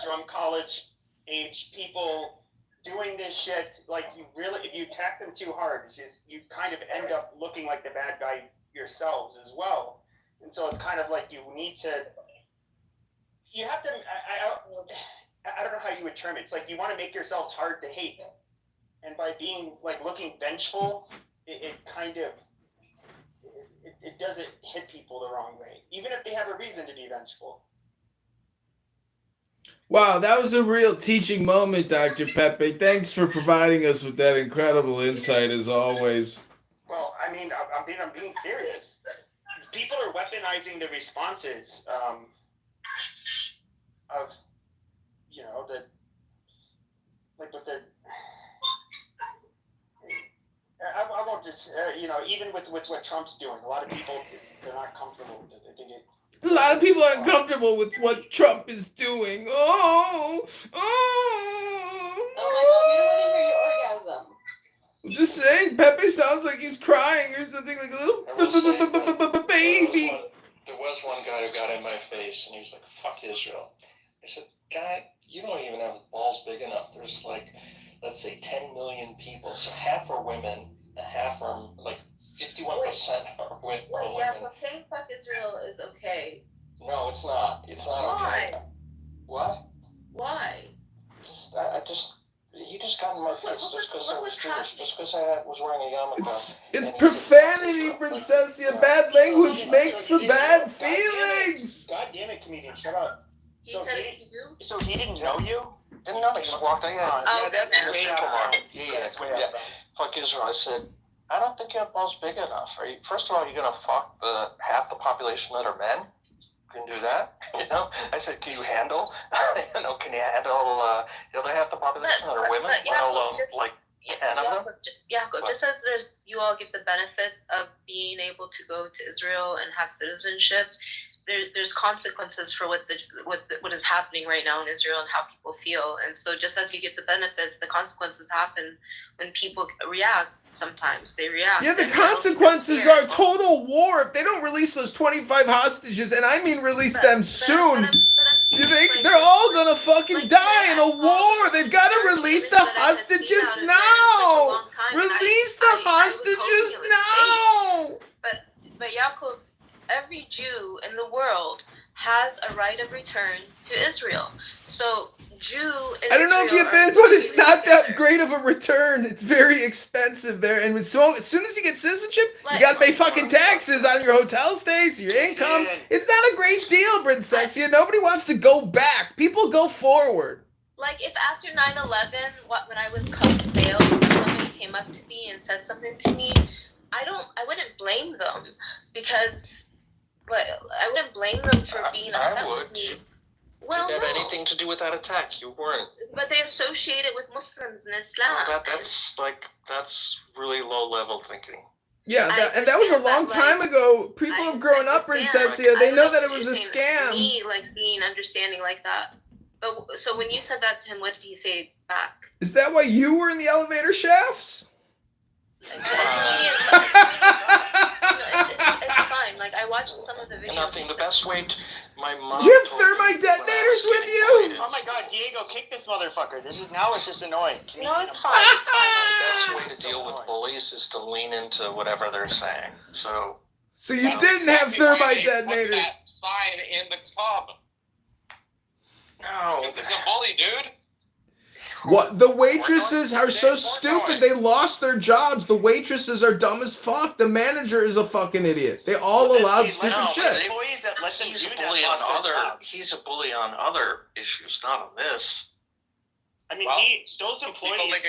drunk college age people doing this shit. Like, you really, if you attack them too hard, it's just, you kind of end up looking like the bad guy yourselves as well. And so it's kind of like you have to, I don't know how you would term it. It's like you want to make yourselves hard to hate. And by being, like, looking vengeful, it kind of, it doesn't hit people the wrong way, even if they have a reason to be vengeful. Wow, that was a real teaching moment, Dr. Pepe. Thanks for providing us with that incredible insight, as always. Well, I mean, I'm being serious. People are weaponizing the responses of, you know, the, like with the, I won't just, you know, even with what Trump's doing, a lot of people, they're not comfortable with it. They think it. A lot of people aren't comfortable with what Trump is doing. Oh my God, we don't want to hear your orgasm. I'm just saying, Pepe sounds like he's crying or something, like a little baby. There was one guy who got in my face, and he was like, "Fuck Israel." I said, "Guy, you don't even have balls big enough. There's like, let's say 10 million people, so half are women, and half are like 51% are women." Yeah, but saying fuck Israel is okay. No, it's not. It's not okay. Why? What? Why? He just got in my face just because I was Jewish, just because I was wearing a yarmulke. It's profanity, Princessia. Bad language makes for bad feelings. God damn it, comedian, shut up. He said it to you? So he didn't know you? Didn't know me. Just walked in. Yeah, that's way out of bounds. That's way out of bounds. Fuck Israel. I said, I don't think you have balls big enough. First of all, you're gonna fuck the half the population that are men. Can do that, you know. I said, can you handle, you know, can you handle the other half the population that are women, let alone like 10 of them? Just as you all get the benefits of being able to go to Israel and have citizenship, there's consequences for what is happening right now in Israel and how people feel. And so just as you get the benefits, the consequences happen when people react. Sometimes they react. Yeah, the consequences are total war. If they don't release those 25 hostages, and I mean release them soon, they're all gonna fucking die in a war. They've got to release the hostages now. Release the hostages now. But Yaakov, every Jew in the world has a right of return to Israel. So I don't know if you've been, but it's not that great of a return. It's very expensive there, and so as soon as you get citizenship, you gotta pay fucking taxes on your hotel stays, your income. It's not a great deal, Princessia. Nobody wants to go back. People go forward. Like, if after 9/11, when I was cut from bail, somebody came up to me and said something to me, I wouldn't blame them, because I wouldn't blame them for being upset with me. Well, did it have anything to do with that attack? You weren't. But they associate it with Muslims and Islam. That's really low level thinking. Yeah, that was a long time ago. People have grown up, Princessia. They know that it was a scam. Me, being understanding like that. But so when you said that to him, what did he say back? Is that why you were in the elevator shafts? It's fine. Like, I watched some of the videos. Nothing. The best way to my mom. Do you have thermite detonators with you? Oh my God, Diego, kick this motherfucker. It's just annoying. No, it's fine. The best way to deal with bullies is to lean into whatever they're saying. So you didn't have thermite detonators. Put that sign in the club. No. It's a bully, dude. What? The waitresses are so stupid. They lost their jobs. The waitresses are dumb as fuck. The manager is a fucking idiot. They all allowed stupid shit. He's a bully on other issues, not on this. I mean, those employees.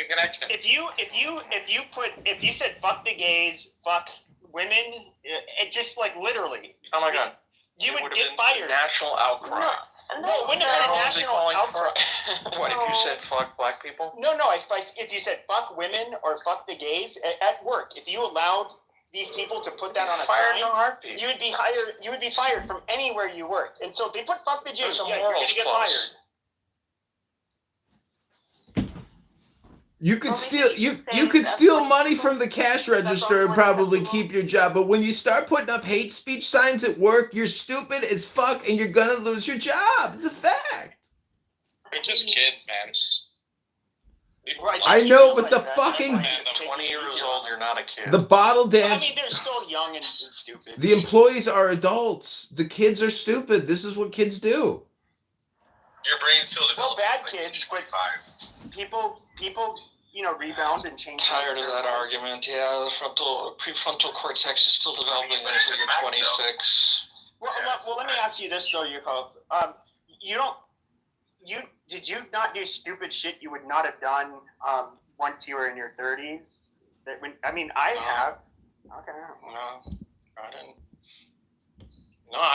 If you said fuck the gays, fuck women, it just like literally. Oh my God. You would get fired. National outcry. No, it wouldn't have been a national outcry. What, if you said fuck black people? No. If you said fuck women or fuck the gays at work, if you allowed these people to put that on a sign, you would be hired. You would be fired from anywhere you worked. And so if they put fuck the Jews, you're going to get fired. You could steal money from the cash register and probably keep your job, but when you start putting up hate speech signs at work, you're stupid as fuck and you're gonna lose your job. It's a fact. They're just kids, man. I know, but the fucking 20 years old, you're not a kid. the bottle I dance. mean, they're still young and stupid. The employees are adults. The kids are stupid. This is what kids do. Your brain's still developing. Well, bad kids, but people, rebound and change. Tired of that argument. Yeah, the prefrontal cortex is still developing until you're 26. Well, let me ask you this though, Yuko. Did you not do stupid shit you would not have done once you were in your 30s? I have. Okay. No, I didn't.